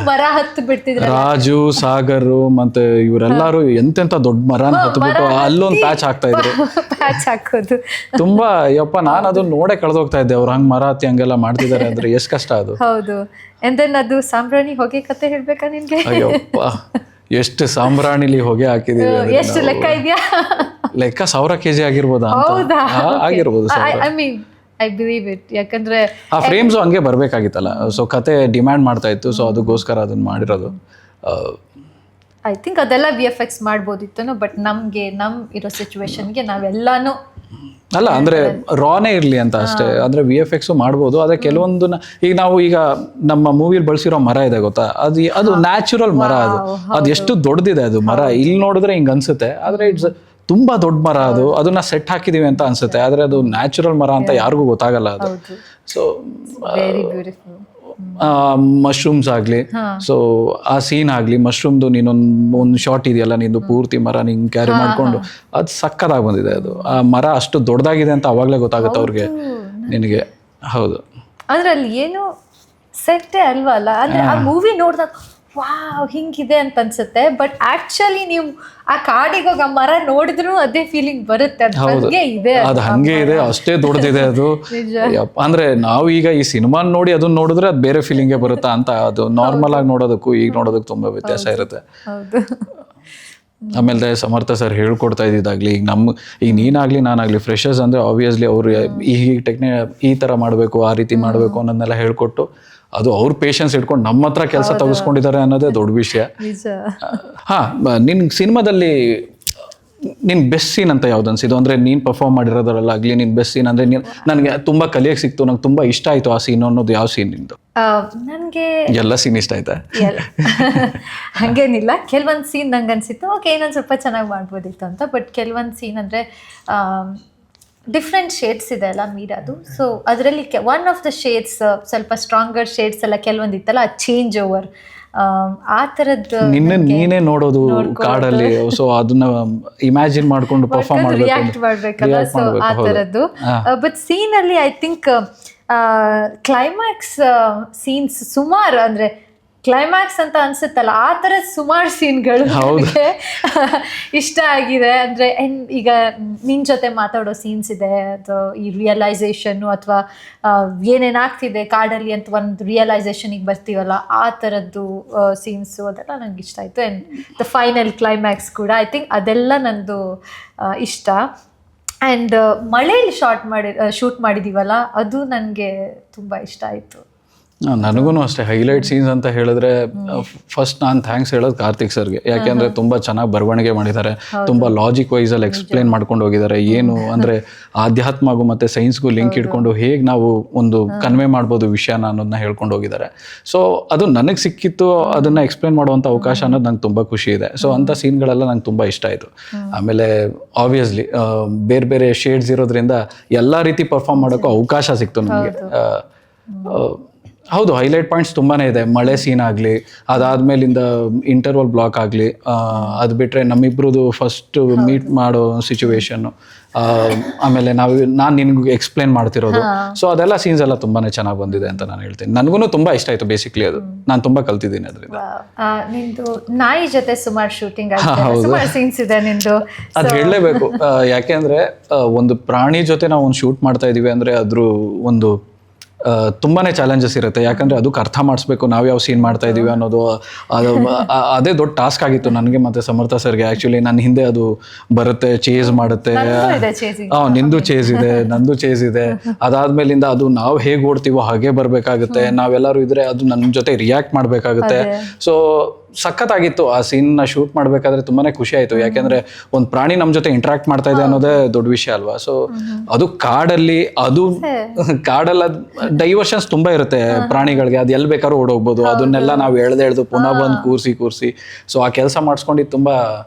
ಮರ ಹತ್ತು ಬಿಡ್ತಿದ್ರು, ರಾಜು, ಸಾಗರ್ ಮತ್ತೆ ಇವರೆಲ್ಲರೂ ಎಂತೆಂತ ದೊಡ್ಡ ಮರನ ಹತ್ಬಿಟ್ಟು ಅಲ್ಲೊಂದು ಪ್ಯಾಚ್ ಹಾಕ್ತಾ ಇದ್ರು. ಪ್ಯಾಚ್ ಹಾಕೋದು ತುಂಬಾ ಯಪ್ಪ, ನಾನು ಅದನ್ನ ನೋಡೇ ಕಳೆದೋಗ್ತಾ ಇದ್ದೆ. ಅವ್ರು ಹಂಗ್ ಮರ ಹತ್ತಿ ಹಂಗೆಲ್ಲ ಮಾಡ್ತಿದ್ದಾರೆ ಅಂದ್ರೆ ಎಷ್ಟು ಕಷ್ಟ ಅದು. ಹೌದು. ಅಂಡ್ ದೆನ್ ಅದು ಸಾಂಬ್ರಾಣಿ ಹೊಗೆ ಕತೆ ಹೇಳ್ಬೇಕಾ ನಿನ್ಗೆ? ಅಯ್ಯಪ್ಪ, ಎಷ್ಟು ಸಾಂಬ್ರಾಣಿಲಿ ಹೊಗೆ ಹಾಕಿದೀವಿ. ಎಷ್ಟು ಲೆಕ್ಕ ಇದೆಯಾ? ಲೆಕ್ಕ 1000 kg ಆಗಿರ್ಬೋದಾ ಅಂತ. ಆಗಿರ್ಬೋದು. I believe it. ಯಾಕಂದ್ರೆ ಆ ಫ್ರೇಮ್ಸು ಹಂಗೆ ಬರ್ಬೇಕಾಗಿತ್ತಲ್ಲ. ಸೊ ಕತೆ ಡಿಮ್ಯಾಂಡ್ ಮಾಡ್ತಾ ಇತ್ತು. ಸೊ ಅದಕ್ಕೋಸ್ಕರ ಅದನ್ನ ಮಾಡಿರೋದು. ಐ ಥಿಂಕ್ ಅದೆಲ್ಲ VFX ಮಾಡ್ಬೋದಿತ್ತು. ಬಟ್ ನಮ್ಗೆ ಇರೋ ಸಿಚುವೇಶನ್ಗೆ ನಾವೆಲ್ಲಾನು ಅಲ್ಲ ಅಂದ್ರೆ ರಾನೇ ಇರ್ಲಿ ಅಂತ ಅಷ್ಟೇ. ಅಂದ್ರೆ VFX ಮಾಡ್ಬೋದು. ಆದ್ರೆ ಕೆಲವೊಂದನ್ನ ಈಗ ನಮ್ಮ ಮೂವಿಲಿ ಬಳಸಿರೋ ಮರ ಇದೆ ಗೊತ್ತಾ, ಅದು ನ್ಯಾಚುರಲ್ ಮರ. ಅದು ಎಷ್ಟು ದೊಡ್ಡದಿದೆ ಅದು ಮರ. ಇಲ್ಲಿ ನೋಡಿದ್ರೆ ಹಿಂಗ ಅನ್ಸುತ್ತೆ, ಆದ್ರೆ ಇಟ್ಸ್ ತುಂಬಾ ದೊಡ್ಡ ಮರ. ಅದನ್ನ ಸೆಟ್ ಹಾಕಿದೀವಿ ಅಂತ ಅನ್ಸುತ್ತೆ, ಆದ್ರೆ ಅದು ನ್ಯಾಚುರಲ್ ಮರ ಅಂತ ಯಾರಿಗೂ ಗೊತ್ತಾಗಲ್ಲ ಅದು. ಸೊ ಮಶ್ರೂಮ್ಸ್ ಆಗ್ಲಿ, ಸೊ ಆ ಸೀನ್ ಆಗ್ಲಿ, ಮಶ್ರೂಮ್ದು ನೀನೊಂದು ಶಾರ್ಟ್ ಇದೆಯಲ್ಲ, ನಿಂದು ಪೂರ್ತಿ ಮರ ನಿಂಗೆ ಕ್ಯಾರಿ ಮಾಡ್ಕೊಂಡು ಅದು ಸಕ್ಕದಾಗಿ ಬಂದಿದೆ. ಅದು ಆ ಮರ ಅಷ್ಟು ದೊಡ್ಡದಾಗಿದೆ ಅಂತ ಅವಾಗಲೇ ಗೊತ್ತಾಗುತ್ತೆ ಅವ್ರಿಗೆ, ನಿನಗೆ. ಹೌದು, ಅಂದ್ರೆ ಅಲ್ಲಿ ಏನು ಸೆಟ್ಟೇ ಅಲ್ವಾ ಅಲ್ಲ. ಅಂದ್ರೆ ಆ ಮೂವಿ ನೋಡಿದಾಗ ವಾವ್ ಹಿಂಗಿದೆ ಅಂತ ಅನ್ಸುತ್ತೆ. ಬಟ್ ಆಕ್ಚುಲಿ ನೀವು ಆ ಕಾಡಿಗೆ ಹೋಗಿ ಆ ಮರ ನೋಡಿದ್ರು ಅದೇ ಫೀಲಿಂಗ್ ಬರುತ್ತೆ. ಅದು ಹಂಗೆ ಇದೆ, ಅಷ್ಟೇ ದೊಡ್ಡದಿದೆ ಅದು. ಅಂದ್ರೆ ನಾವು ಈಗ ಈ ಸಿನಿಮಾ ನೋಡಿ ಅದನ್ನ ನೋಡಿದ್ರೆ ಅದು ಬೇರೆ ಫೀಲಿಂಗೇ ಬರುತ್ತಾ ಅಂತ. ಅದು ನಾರ್ಮಲ್ ಆಗಿ ನೋಡೋದಕ್ಕೂ ಈಗ ನೋಡೋದಕ್ಕೆ ತುಂಬಾ ವ್ಯತ್ಯಾಸ ಇರುತ್ತೆ. ಆಮೇಲೆ ಸಮರ್ಥ ಸರ್ ಹೇಳ್ಕೊಡ್ತಾ ಇದ್ದಿದ್ದಾಗ್ಲಿ, ಈಗ ನೀನಾಗ್ಲಿ ನಾನಾಗ್ಲಿ ಫ್ರೆಶರ್ಸ್ ಅಂದ್ರೆ ಆಬ್ವಿಯಸ್ಲಿ ಅವ್ರು ಈ ತರ ಮಾಡಬೇಕು, ಆ ರೀತಿ ಮಾಡಬೇಕು ಅನ್ನೋದನ್ನೆಲ್ಲ ಹೇಳ್ಕೊಟ್ಟು ಅದು ಅವ್ರ ಪೇಷನ್ಸ್ ಇಟ್ಕೊಂಡು ನಮ್ಮ ಹತ್ರ ಕೆಲಸ ತೆಗೆಸ್ಕೊಂಡಿದ್ದಾರೆ ಅನ್ನೋದೇ ದೊಡ್ಡ ವಿಷಯ. ನಿನ್ ಸಿನಿಮಾದಲ್ಲಿ ನಿನ್ ಬೆಸ್ಟ್ ಸೀನ್ ಅಂತ ಯಾವ್ದು ಅನ್ಸಿದ್ದು? ಅಂದ್ರೆ ನೀನ್ ಪರ್ಫಾರ್ಮ್ ಮಾಡಿರೋದ್ರಲ್ಲಾಗ್ಲಿ ನಿನ್ ಬೆಸ್ಟ್ ಸೀನ್ ಅಂದ್ರೆ ನನಗೆ ತುಂಬಾ ಕಲಿಯಕ್ ಸಿಕ್ತು, ನಂಗೆ ತುಂಬಾ ಇಷ್ಟ ಆಯ್ತು ಆ ಸೀನ್ ಅನ್ನೋದು ಯಾವ ಸೀನ್ ನಿಂದು? ನನಗೆ ಎಲ್ಲ ಸೀನ್ ಇಷ್ಟ ಆಯ್ತಾ? ಹಂಗೇನಿಲ್ಲ, ಕೆಲವೊಂದು ಸೀನ್ ನಂಗೆ ಅನ್ಸಿತ್ತು ಓಕೆ ಇನ್ನೊಂದು ಸ್ವಲ್ಪ ಚೆನ್ನಾಗಿ ಮಾಡ್ಬೋದಿತ್ತು ಅಂತ. ಬಟ್ ಕೆಲವೊಂದು ಸೀನ್ ಅಂದರೆ ಡಿಫ್ರೆಂಟ್ ಶೇಡ್ಸ್ ಇದೆ ಅಲ್ಲ ಮೀರಾದು, ಸೊ ಅದರಲ್ಲಿ ಒನ್ ಆಫ್ ದ ಶೇಡ್ಸ್ ಸ್ವಲ್ಪ ಸ್ಟ್ರಾಂಗರ್ ಶೇಡ್ಸ್ ಎಲ್ಲ ಕೆಲವೊಂದು ಇತ್ತಲ್ಲ, ಚೇಂಜ್ ಓವರ್ ಆ ಥರದ್ದು ನೀನೇ ನೋಡೋದು ಕಾಡಲ್ಲಿ, ಸೊ ಅದನ್ನ ಇಮ್ಯಾಜಿನ್ ಮಾಡ್ಕೊಂಡು ಪರ್ಫಾರ್ಮ್ ಮಾಡ್ಬೇಕಲ್ಲ, ಸೊ ಆ ಥರದ್ದು. ಬಟ್ ಸೀನ್ ಅಲ್ಲಿ ಐ ಥಿಂಕ್ ಕ್ಲೈಮ್ಯಾಕ್ಸ್ ಸೀನ್ಸ್ ಸುಮಾರು, ಅಂದ್ರೆ ಕ್ಲೈಮ್ಯಾಕ್ಸ್ ಅಂತ ಅನ್ಸುತ್ತಲ್ಲ ಆ ಥರದ ಸುಮಾರು ಸೀನ್ಗಳು ಇಷ್ಟ ಆಗಿದೆ. ಅಂದ್ರೆ ಈಗ ನಿನ್ ಜೊತೆ ಮಾತಾಡೋ ಸೀನ್ಸ್ ಇದೆ, ಅಥವಾ ಈ ರಿಯಲೈಸೇಷನ್ನು ಅಥವಾ ಏನೇನಾಗ್ತಿದೆ ಕಾಡಲ್ಲಿ ಅಂತ ಒಂದು ರಿಯಲೈಸೇಷನಿಗೆ ಬರ್ತೀವಲ್ಲ ಆ ಥರದ್ದು ಸೀನ್ಸು ಅದೆಲ್ಲ ನಂಗೆ ಇಷ್ಟ ಆಯಿತು. ಆ್ಯಂಡ್ ದ ಫೈನಲ್ ಕ್ಲೈಮ್ಯಾಕ್ಸ್ ಕೂಡ ಐ ಥಿಂಕ್ ಅದೆಲ್ಲ ನಂದು ಇಷ್ಟ. ಆ್ಯಂಡ್ ಮಳೆಯಲ್ಲಿ ಶೂಟ್ ಮಾಡಿದ್ದೀವಲ್ಲ ಅದು ನನಗೆ ತುಂಬ ಇಷ್ಟ ಆಯಿತು. ನನಗೂ ಅಷ್ಟೇ ಹೈಲೈಟ್ ಸೀನ್ಸ್ ಅಂತ ಹೇಳಿದ್ರೆ ಫಸ್ಟ್ ನಾನು ಥ್ಯಾಂಕ್ಸ್ ಹೇಳೋದು ಕಾರ್ತಿಕ್ ಸರ್ಗೆ. ಯಾಕೆಂದ್ರೆ ತುಂಬಾ ಚೆನ್ನಾಗಿ ಬರವಣಿಗೆ ಮಾಡಿದ್ದಾರೆ, ತುಂಬಾ ಲಾಜಿಕ್ ವೈಸ್ ಅಲ್ಲಿ ಎಕ್ಸ್ಪ್ಲೇನ್ ಮಾಡ್ಕೊಂಡು ಹೋಗಿದ್ದಾರೆ. ಏನು ಅಂದ್ರೆ ಆಧ್ಯಾತ್ಮಗೂ ಮತ್ತೆ ಸೈನ್ಸ್ಗೂ ಲಿಂಕ್ ಇಟ್ಕೊಂಡು ಹೇಗೆ ನಾವು ಒಂದು ಕನ್ವೆ ಮಾಡ್ಬೋದು ವಿಷಯನ ಅನ್ನೋದನ್ನ ಹೇಳ್ಕೊಂಡು ಹೋಗಿದ್ದಾರೆ. ಸೊ ಅದು ನನಗೆ ಸಿಕ್ಕಿತ್ತು, ಅದನ್ನ ಎಕ್ಸ್ಪ್ಲೇನ್ ಮಾಡುವಂಥ ಅವಕಾಶ ಅನ್ನೋದು ನಂಗೆ ತುಂಬಾ ಖುಷಿ ಇದೆ. ಸೊ ಅಂಥ ಸೀನ್ಗಳೆಲ್ಲ ನಂಗೆ ತುಂಬಾ ಇಷ್ಟ ಆಯಿತು. ಆಮೇಲೆ ಆಬ್ವಿಯಸ್ಲಿ ಬೇರೆ ಬೇರೆ ಶೇಡ್ಸ್ ಇರೋದ್ರಿಂದ ಎಲ್ಲ ರೀತಿ ಪರ್ಫಾರ್ಮ್ ಮಾಡೋಕ್ಕೂ ಅವಕಾಶ ಸಿಕ್ತು ನನಗೆ. ಹೌದು, ಹೈಲೈಟ್ ಪಾಯಿಂಟ್ಸ್ ತುಂಬಾನೇ ಇದೆ. ಮಳೆ ಸೀನ್ ಆಗಲಿ, ಅದಾದ್ಮೇಲಿಂದ ಇಂಟರ್ವಲ್ ಬ್ಲಾಕ್ ಆಗಲಿ, ಅದು ಬಿಟ್ಟರೆ ನಮ್ಮಿಬ್ರದ್ದು ಫಸ್ಟ್ ಮೀಟ್ ಮಾಡೋ ಸಿಚುವೇಶನ್ನು, ಆಮೇಲೆ ನಾನು ನಿನ್ಗೆ ಎಕ್ಸ್ಪ್ಲೇನ್ ಮಾಡ್ತಿರೋದು, ಸೊ ಅದೆಲ್ಲ ಸೀನ್ಸ್ ಎಲ್ಲ ತುಂಬಾನೇ ಚೆನ್ನಾಗಿ ಬಂದಿದೆ ಅಂತ ನಾನು ಹೇಳ್ತೀನಿ. ನನಗೂ ತುಂಬಾ ಇಷ್ಟ ಆಯ್ತು. ಬೇಸಿಕ್ಲಿ ಅದು ನಾನು ತುಂಬಾ ಕಲ್ತಿದ್ದೀನಿ ಅದರಿಂದ. ನಿಂದು ನಾಯಿ ಜೊತೆ ಸುಮಾರು ಶೂಟಿಂಗ್ ಸುಮಾರು ಸೀನ್ಸ್ ಇದೆ ನಿಂದು, ಅದು ಹೇಳಲೇಬೇಕು. ಯಾಕೆಂದ್ರೆ ಒಂದು ಪ್ರಾಣಿ ಜೊತೆ ನಾವು ಒಂದು ಶೂಟ್ ಮಾಡ್ತಾ ಇದೀವಿ ಅಂದ್ರೆ ಅದ್ರ ಒಂದು ತುಂಬಾನೇ ಚಾಲೆಂಜಸ್ ಇರುತ್ತೆ. ಯಾಕಂದ್ರೆ ಅದಕ್ಕೆ ಅರ್ಥ ಮಾಡಿಸ್ಬೇಕು ನಾವು ಯಾವ ಸೀನ್ ಮಾಡ್ತಾ ಇದೀವಿ ಅನ್ನೋದು. ಅದೇ ದೊಡ್ಡ ಟಾಸ್ಕ್ ಆಗಿತ್ತು ನನಗೆ ಮತ್ತೆ ಸಮರ್ಥ ಸರ್ಗೆ. ಆಕ್ಚುಲಿ ನನ್ನ ಹಿಂದೆ ಅದು ಬರುತ್ತೆ, ಚೇಸ್ ಮಾಡುತ್ತೆ. ನಿಂದು ಚೇಸ್ ಇದೆ, ನಂದು ಚೇಸ್ ಇದೆ. ಅದಾದ್ಮೇಲಿಂದ ಅದು ನಾವು ಹೇಗೆ ಓಡ್ತೀವೋ ಹಾಗೆ ಬರ್ಬೇಕಾಗುತ್ತೆ. ನಾವೆಲ್ಲರೂ ಇದ್ರೆ ಅದು ನನ್ನ ಜೊತೆ ರಿಯಾಕ್ಟ್ ಮಾಡ್ಬೇಕಾಗುತ್ತೆ. ಸೊ ಸಖತ್ತಾಗಿತ್ತು ಆ ಸೀನ್ನ ಶೂಟ್ ಮಾಡ್ಬೇಕಾದ್ರೆ. ತುಂಬಾನೇ ಖುಷಿ ಆಯ್ತು. ಯಾಕೆಂದ್ರೆ ಒಂದು ಪ್ರಾಣಿ ನಮ್ಮ ಜೊತೆ ಇಂಟ್ರಾಕ್ಟ್ ಮಾಡ್ತಾ ಇದೆ ಅನ್ನೋದೇ ದೊಡ್ಡ ವಿಷಯ ಅಲ್ವಾ. ಸೊ ಅದು ಕಾಡಲ್ಲಿ ಕಾಡಲ್ಲಿ ಡೈವರ್ಷನ್ಸ್ ತುಂಬಾ ಇರುತ್ತೆ ಪ್ರಾಣಿಗಳಿಗೆ. ಅದು ಎಲ್ಲಿ ಬೇಕಾದ್ರೂ ಓಡೋಗ್ಬೋದು. ಅದನ್ನೆಲ್ಲ ನಾವು ಎಳ್ದು ಪುನಃ ಬಂದು ಕೂರಿಸಿ ಸೊ ಆ ಕೆಲಸ ಮಾಡಿಸ್ಕೊಂಡಿದ್ದು ತುಂಬಾ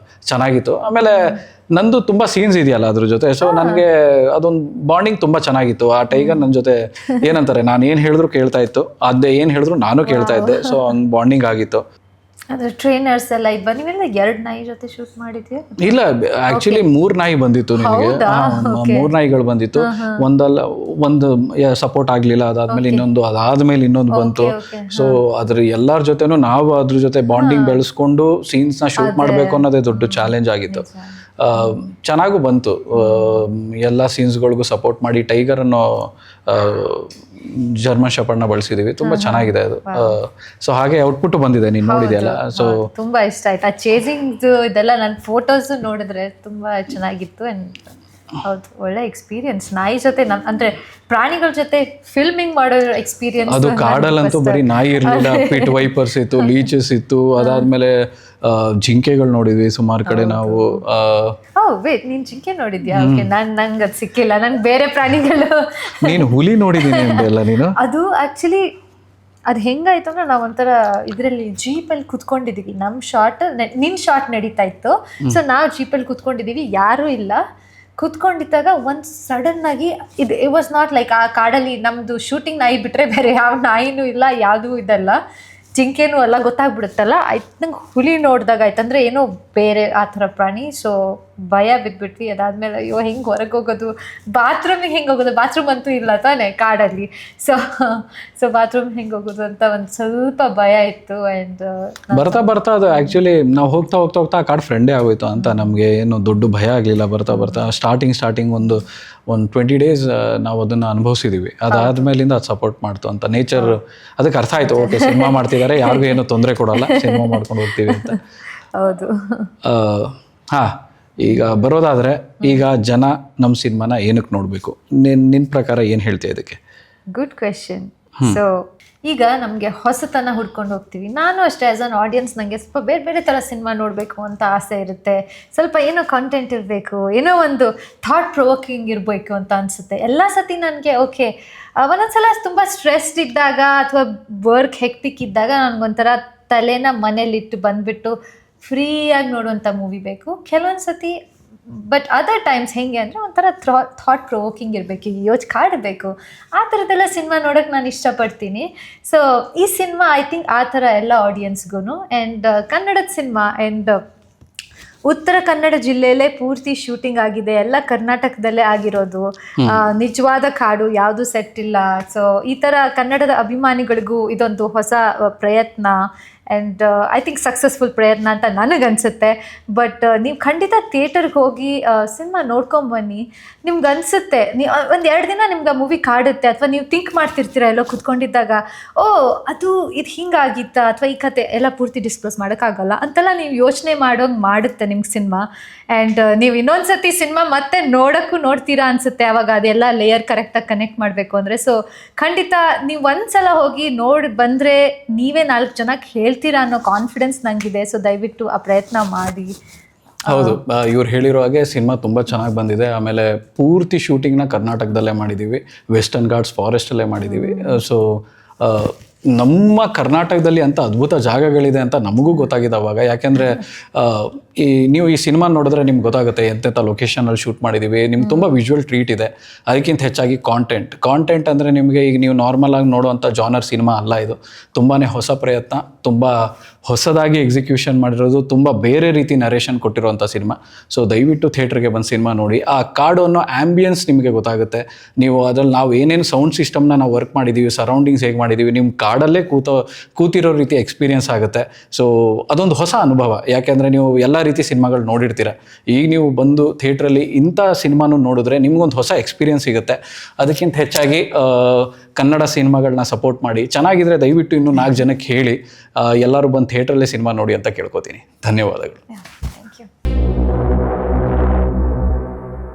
ಚೆನ್ನಾಗಿತ್ತು. ಆಮೇಲೆ ನಂದು ತುಂಬಾ ಸೀನ್ಸ್ ಇದೆಯಲ್ಲ ಅದ್ರ ಜೊತೆ, ಸೊ ನನಗೆ ಅದೊಂದು ಬಾಂಡಿಂಗ್ ತುಂಬಾ ಚೆನ್ನಾಗಿತ್ತು. ಆ ಟೈಗರ್ ನನ್ನ ಜೊತೆ ಏನಂತಾರೆ, ನಾನು ಏನು ಹೇಳಿದ್ರು ಕೇಳ್ತಾ ಇತ್ತು, ಅದೇ ಏನು ಹೇಳಿದ್ರು ನಾನು ಕೇಳ್ತಾ ಇದ್ದೆ. ಸೊ ಹಂಗೆ ಬಾಂಡಿಂಗ್ ಆಗಿತ್ತು. ಅಂದ್ರೆ ಟ್ರೈನರ್ಸ್ ಎಲ್ಲ ಇದ್ದು ನೀವೆಲ್ಲ 2 ನಾಯಿ ಜೊತೆ ಶೂಟ್ ಮಾಡಿದ್ಯಾ? ಇಲ್ಲ, ಆಕ್ಚುಲಿ 3 ನಾಯಿ ಬಂದಿತ್ತು ನಿಮಗೆ. 3 ನಾಯಿಗಳು ಬಂದಿತ್ತು. ಒಂದು ಸಪೋರ್ಟ್ ಆಗ್ಲಿಲ್ಲ, ಅದಾದ್ಮೇಲೆ ಇನ್ನೊಂದು, ಅದಾದ್ಮೇಲೆ ಇನ್ನೊಂದು ಬಂತು. ಸೊ ಅದ್ರ ಎಲ್ಲರ ಜೊತೆನೂ ನಾವು ಅದ್ರ ಜೊತೆ ಬಾಂಡಿಂಗ್ ಬೆಳೆಸ್ಕೊಂಡು ಸೀನ್ಸ್ ನ ಶೂಟ್ ಮಾಡ್ಬೇಕು ಅನ್ನೋದೇ ದೊಡ್ಡ ಚಾಲೆಂಜ್ ಆಗಿತ್ತು. ಚೆನ್ನಾಗೂ ಬಂತು. ಎಲ್ಲ ಸೀನ್ಸ್ಗಳಿಗೂ ಸಪೋರ್ಟ್ ಮಾಡಿ ಟೈಗರ್ ಅನ್ನೋ ಜರ್ಮನ್ ಶೆಪರ್ಡ್ನ ಬಳಸಿದೀವಿ. ತುಂಬಾ ಚೆನ್ನಾಗಿದೆ ಅದು. ಸೊ ಹಾಗೆ ಔಟ್ಪುಟ್ ಬಂದಿದೆ, ನೀನು ನೋಡಿದೆಯಲ್ಲ. ಸೊ ತುಂಬಾ ಇಷ್ಟ ಆಯ್ತು ಆ ಚೇಸಿಂಗ್ ಇದೆಲ್ಲ. ನನ್ನ ಫೋಟೋಸ್ ನೋಡಿದ್ರೆ ತುಂಬಾ ಚೆನ್ನಾಗಿತ್ತು. ಹೌದು, ಒಳ್ಳೆ ಎಕ್ಸ್ಪೀರಿಯನ್ಸ್ ನಾಯಿ ಜೊತೆ. ಅಂದ್ರೆ ಪ್ರಾಣಿಗಳ ಜೊತೆ ಫಿಲ್ಮಿಂಗ್ ಮಾಡೋ ಎಕ್ಸ್ಪೀರಿಯನ್ಸ್. ಅದು ಕಾಡಲ್ಲಂತೂ ಬರೀ ನಾಯಿ ಇರಲಿಲ್ಲ, ಪಿಟ್ ವೈಪರ್ಸ್ ಇತ್ತು, ಲೀಚಸ್ ಇತ್ತು, ಅದಾದ್ಮೇಲೆ ಜಿಂಕೆಗಳು ನೋಡಿದ್ವಿ ಸುಮಾರು ಕಡೆ ನಾವು. ವೇಟ್, ನೀನ್ ಜಿಂಕೆ ನೋಡಿದ್ಯಾ? ನಂಗೆ ಅದು ಸಿಕ್ಕಿಲ್ಲ. ನಂಗೆ ಬೇರೆ ಪ್ರಾಣಿಗಳು. ನೀನು ಹುಲಿ ನೋಡಿದೀನಿ ಅಂತೆಲ್ಲ ನೀನು. ಅದು ಆಕ್ಚುಲಿ ಅದು ಹೆಂಗಾಯ್ತು ಅಂದ್ರೆ ನಾವು ಒಂಥರ ಇದರಲ್ಲಿ ಜೀಪಲ್ಲಿ ಕುತ್ಕೊಂಡಿದೀವಿ. ನಮ್ಮ ಶಾರ್ಟ್ ನಿನ್ ಶಾರ್ಟ್ ನಡೀತಾ ಇತ್ತು. ಸೊ ನಾವು ಜೀಪಲ್ಲಿ ಕುತ್ಕೊಂಡಿದೀವಿ, ಯಾರೂ ಇಲ್ಲ. ಕುತ್ಕೊಂಡಿದ್ದಾಗ ಒಂದು ಸಡನ್ ಆಗಿ ಇಟ್ ವಾಸ್ ನಾಟ್ ಲೈಕ್ ಆ ಕಾಡಲ್ಲಿ ನಮ್ದು ಶೂಟಿಂಗ್ ನಾಯಿ ಬಿಟ್ರೆ ಬೇರೆ ಯಾವ ನಾಯಿನೂ ಇಲ್ಲ, ಯಾವುದೂ ಇದಲ್ಲ, ಜಿಂಕೆನೂ ಎಲ್ಲ ಗೊತ್ತಾಗ್ಬಿಡುತ್ತಲ್ಲ. ನಂಗೆ ಹುಲಿ ನೋಡಿದಾಗ ಆಯ್ತು, ಅಂದರೆ ಏನೋ ಬೇರೆ ಆ ಥರ ಪ್ರಾಣಿ. ಸೊ ಭಯ ಬಿದ್ದುಬಿಟ್ವಿ. ಅದಾದಮೇಲೆ ಅಯ್ಯೋ ಹೆಂಗೆ ಹೊರಗೆ ಹೋಗೋದು, ಬಾತ್ರೂಮಿಗೆ ಹೆಂಗೆ ಹೋಗೋದು, ಬಾತ್ರೂಮ್ ಅಂತೂ ಇಲ್ಲ ತಾನೇ ಕಾಡಲ್ಲಿ. ಸೊ ಬಾತ್ರೂಮ್ ಹೆಂಗೆ ಹೋಗೋದು ಅಂತ ಒಂದು ಸ್ವಲ್ಪ ಭಯ ಇತ್ತು. ಆ್ಯಂಡ್ ಬರ್ತಾ ಅದು ಆ್ಯಕ್ಚುಲಿ ನಾವು ಹೋಗ್ತಾ ಆ ಕಾಡು ಫ್ರೆಂಡೇ ಆಗೋಯ್ತು ಅಂತ ನಮಗೆ ಏನು ದೊಡ್ಡ ಭಯ ಆಗಲಿಲ್ಲ. ಬರ್ತಾ ಸ್ಟಾರ್ಟಿಂಗ್ ಒಂದು 20 days ನಾವು ಅದನ್ನು ಅನುಭವಿಸಿದ್ದೀವಿ. ಅದಾದ್ಮೇಲಿಂದ ಅದು ಸಪೋರ್ಟ್ ಮಾಡ್ತು ಅಂತ ನೇಚರ್ ಅದಕ್ಕೆ ಅರ್ಥ ಆಯಿತು. ಓಕೆ, ಸಿನಿಮಾ ಮಾಡ್ತಿದ್ದಾರೆ, ಯಾರಿಗೂ ಏನು ತೊಂದರೆ ಕೊಡಲ್ಲ, ಸಿನಿಮಾ ಮಾಡ್ಕೊಂಡು ಹೋಗ್ತೀವಿ ಅಂತ. ಹೌದು. ಈಗ ಬರೋದಾದರೆ, ಈಗ ಜನ ನಮ್ಮ ಸಿನಿಮಾನ ಏನಕ್ಕೆ ನೋಡಬೇಕು? ನಿನ್ನ ಪ್ರಕಾರ ಏನು ಹೇಳ್ತೀಯ ಇದಕ್ಕೆ? Good question. ಸೊ ಈಗ ನಮಗೆ ಹೊಸತನ ಹುಡ್ಕೊಂಡು ಹೋಗ್ತೀವಿ. ನಾನು ಅಷ್ಟೇ ಆ್ಯಸ್ ಅನ್ ಆಡಿಯನ್ಸ್ ನನಗೆ ಸ್ವಲ್ಪ ಬೇರೆ ಬೇರೆ ಥರ ಸಿನಿಮಾ ನೋಡಬೇಕು ಅಂತ ಆಸೆ ಇರುತ್ತೆ. ಸ್ವಲ್ಪ ಏನೋ ಕಂಟೆಂಟ್ ಇರಬೇಕು, ಏನೋ ಒಂದು ಥಾಟ್ ಪ್ರೊವೋಕಿಂಗ್ ಇರಬೇಕು ಅಂತ ಅನಿಸುತ್ತೆ. ಎಲ್ಲ ಸತಿ ನನಗೆ ಓಕೆ ಒಂದೊಂದ್ಸಲ ತುಂಬ ಸ್ಟ್ರೆಸ್ಡ್ ಇದ್ದಾಗ ಅಥವಾ ವರ್ಕ್ ಹೆಕ್ಟಿಕ್ ಇದ್ದಾಗ ನನಗೊಂಥರ ತಲೆನ ಮನೇಲಿಟ್ಟು ಬಂದುಬಿಟ್ಟು ಫ್ರೀಯಾಗಿ ನೋಡುವಂಥ ಮೂವಿ ಬೇಕು. ಕೆಲವೊಂದು ಸತಿ ಬಟ್ ಅದರ್ ಟೈಮ್ಸ್ ಹೆಂಗೆ ಅಂದರೆ ಒಂಥರ ಥಾಟ್ ಪ್ರೊವೋಕಿಂಗ್ ಇರಬೇಕು, ಕಾಡಬೇಕು. ಆ ಥರದ್ದೆಲ್ಲ ಸಿನಿಮಾ ನೋಡೋಕ್ಕೆ ನಾನು ಇಷ್ಟಪಡ್ತೀನಿ. ಸೊ ಈ ಸಿನಿಮಾ ಐ ಥಿಂಕ್ ಆ ಥರ ಎಲ್ಲ ಆಡಿಯನ್ಸ್ಗೂ. ಆ್ಯಂಡ್ ಕನ್ನಡದ ಸಿನಿಮಾ ಆ್ಯಂಡ್ ಉತ್ತರ ಕನ್ನಡ ಜಿಲ್ಲೆಯಲ್ಲೇ ಪೂರ್ತಿ ಶೂಟಿಂಗ್ ಆಗಿದೆ, ಎಲ್ಲ ಕರ್ನಾಟಕದಲ್ಲೇ ಆಗಿರೋದು. ನಿಜವಾದ ಕಾಡು, ಯಾವುದು ಸೆಟ್ ಇಲ್ಲ. ಸೊ ಈ ಥರ ಕನ್ನಡದ ಅಭಿಮಾನಿಗಳಿಗೂ ಇದೊಂದು ಹೊಸ ಪ್ರಯತ್ನ ಆ್ಯಂಡ್ ಐ ಥಿಂಕ್ ಸಕ್ಸಸ್ಫುಲ್ ಪ್ರಯತ್ನ ಅಂತ ನನಗನ್ಸುತ್ತೆ. ಬಟ್ ನೀವು ಖಂಡಿತ ಥಿಯೇಟರ್ಗೆ ಹೋಗಿ ಸಿನಿಮಾ ನೋಡ್ಕೊಂಬನ್ನಿ. ನಿಮ್ಗೆ ಅನಿಸುತ್ತೆ, ನೀವು ಒಂದು 2 ದಿನ ನಿಮ್ಗೆ ಆ ಮೂವಿ ಕಾಡುತ್ತೆ, ಅಥವಾ ನೀವು ಥಿಂಕ್ ಮಾಡ್ತಿರ್ತೀರ ಎಲ್ಲೋ ಕುತ್ಕೊಂಡಿದ್ದಾಗ, ಓ ಅದು ಇದು ಹಿಂಗಾಗಿತ್ತಾ, ಅಥವಾ ಈ ಕತೆ ಎಲ್ಲ ಪೂರ್ತಿ ಡಿಸ್ಕ್ಲೋಸ್ ಮಾಡೋಕ್ಕಾಗಲ್ಲ ಅಂತೆಲ್ಲ ನೀವು ಯೋಚನೆ ಮಾಡೋಂಗೆ ಮಾಡುತ್ತೆ ನಿಮ್ಗೆ ಸಿನಿಮಾ. ಆ್ಯಂಡ್ ನೀವು ಇನ್ನೊಂದು ಸತಿ ಸಿನಿಮಾ ಮತ್ತೆ ನೋಡ್ತೀರಾ ಅನಿಸುತ್ತೆ ಅವಾಗ, ಅದೆಲ್ಲ ಲೇಯರ್ ಕರೆಕ್ಟಾಗಿ ಕನೆಕ್ಟ್ ಮಾಡಬೇಕು ಅಂದರೆ. ಸೊ ಖಂಡಿತ ನೀವು ಒಂದ್ಸಲ ಹೋಗಿ ನೋಡಿ ಬಂದರೆ ನೀವೇ 4 ಜನಕ್ಕೆ ಹೇಳ್ತೀರಾ ಅನ್ನೋ ಕಾನ್ಫಿಡೆನ್ಸ್ ನನಗಿದೆ. ಸೊ ದಯವಿಟ್ಟು ಆ ಪ್ರಯತ್ನ ಮಾಡಿ. ಹೌದು, ಇವ್ರು ಹೇಳಿರೋ ಹಾಗೆ ಸಿನಿಮಾ ತುಂಬ ಚೆನ್ನಾಗಿ ಬಂದಿದೆ. ಆಮೇಲೆ ಪೂರ್ತಿ ಶೂಟಿಂಗ್ನ ಕರ್ನಾಟಕದಲ್ಲೇ ಮಾಡಿದ್ದೀವಿ, ವೆಸ್ಟರ್ನ್ ಘಾಟ್ಸ್ ಫಾರೆಸ್ಟಲ್ಲೇ ಮಾಡಿದ್ದೀವಿ. ಸೊ ನಮ್ಮ ಕರ್ನಾಟಕದಲ್ಲಿ ಅಂತ ಅದ್ಭುತ ಜಾಗಗಳಿದೆ ಅಂತ ನಮಗೂ ಗೊತ್ತಾಗಿದೆ ಅವಾಗ. ಯಾಕೆಂದರೆ ನೀವು ಈ ಸಿನಿಮಾ ನೋಡಿದ್ರೆ ನಿಮ್ಗೆ ಗೊತ್ತಾಗುತ್ತೆ ಎಂತೆಂಥ ಲೊಕೇಶನಲ್ಲಿ ಶೂಟ್ ಮಾಡಿದ್ದೀವಿ. ನಿಮ್ಗೆ ತುಂಬ ವಿಜುವಲ್ ಟ್ರೀಟ್ ಇದೆ. ಅದಕ್ಕಿಂತ ಹೆಚ್ಚಾಗಿ ಕಾಂಟೆಂಟ್ ಅಂದರೆ ನಿಮಗೆ ಈಗ ನೀವು ನಾರ್ಮಲಾಗಿ ನೋಡುವಂಥ ಜಾನರ್ ಸಿನಿಮಾ ಅಲ್ಲ ಇದು. ತುಂಬಾ ಹೊಸ ಪ್ರಯತ್ನ, ತುಂಬ ಹೊಸದಾಗಿ ಎಕ್ಸಿಕ್ಯೂಷನ್ ಮಾಡಿರೋದು, ತುಂಬ ಬೇರೆ ರೀತಿ ನರೇಷನ್ ಕೊಟ್ಟಿರುವಂಥ ಸಿನಿಮಾ. ಸೊ ದಯವಿಟ್ಟು ಥಿಯೇಟ್ರಿಗೆ ಬಂದು ಸಿನಿಮಾ ನೋಡಿ. ಆ ಕಾಡು ಅನ್ನೋ ಆ್ಯಂಬಿಯನ್ಸ್ ನಿಮಗೆ ಗೊತ್ತಾಗುತ್ತೆ. ನೀವು ಅದರಲ್ಲಿ ನಾವು ಏನೇನು ಸೌಂಡ್ ಸಿಸ್ಟಮ್ನ ನಾವು ವರ್ಕ್ ಮಾಡಿದ್ದೀವಿ, ಸರೌಂಡಿಂಗ್ಸ್ ಹೇಗೆ ಮಾಡಿದ್ದೀವಿ, ನಿಮ್ಮ ಕಾಡಲ್ಲೇ ಕೂತಿರೋ ರೀತಿ ಎಕ್ಸ್ಪೀರಿಯನ್ಸ್ ಆಗುತ್ತೆ. ಸೊ ಅದೊಂದು ಹೊಸ ಅನುಭವ. ಯಾಕೆಂದರೆ ನೀವು ಎಲ್ಲ ರೀತಿ ಸಿನಿಮಾಗಳು ನೋಡಿರ್ತೀರ. ಈಗ ನೀವು ಬಂದು ಥಿಯೇಟ್ರಲ್ಲಿ ಇಂಥ ಸಿನಿಮಾನು ನೋಡಿದ್ರೆ ನಿಮ್ಗೊಂದು ಹೊಸ ಎಕ್ಸ್ಪೀರಿಯನ್ಸ್ ಸಿಗುತ್ತೆ. ಅದಕ್ಕಿಂತ ಹೆಚ್ಚಾಗಿ ಕನ್ನಡ ಸಿನಿಮಾಗಳನ್ನ ಸಪೋರ್ಟ್ ಮಾಡಿ. ಚೆನ್ನಾಗಿದ್ರೆ ದಯವಿಟ್ಟು ಇನ್ನೂ 4 ಜನಕ್ಕೆ ಹೇಳಿ ಎಲ್ಲರೂ ಬಂದು ಥಿಯೇಟ್ರಲ್ಲೇ ಸಿನಿಮಾ ನೋಡಿ ಅಂತ ಕೇಳ್ಕೊತೀನಿ. ಧನ್ಯವಾದಗಳು.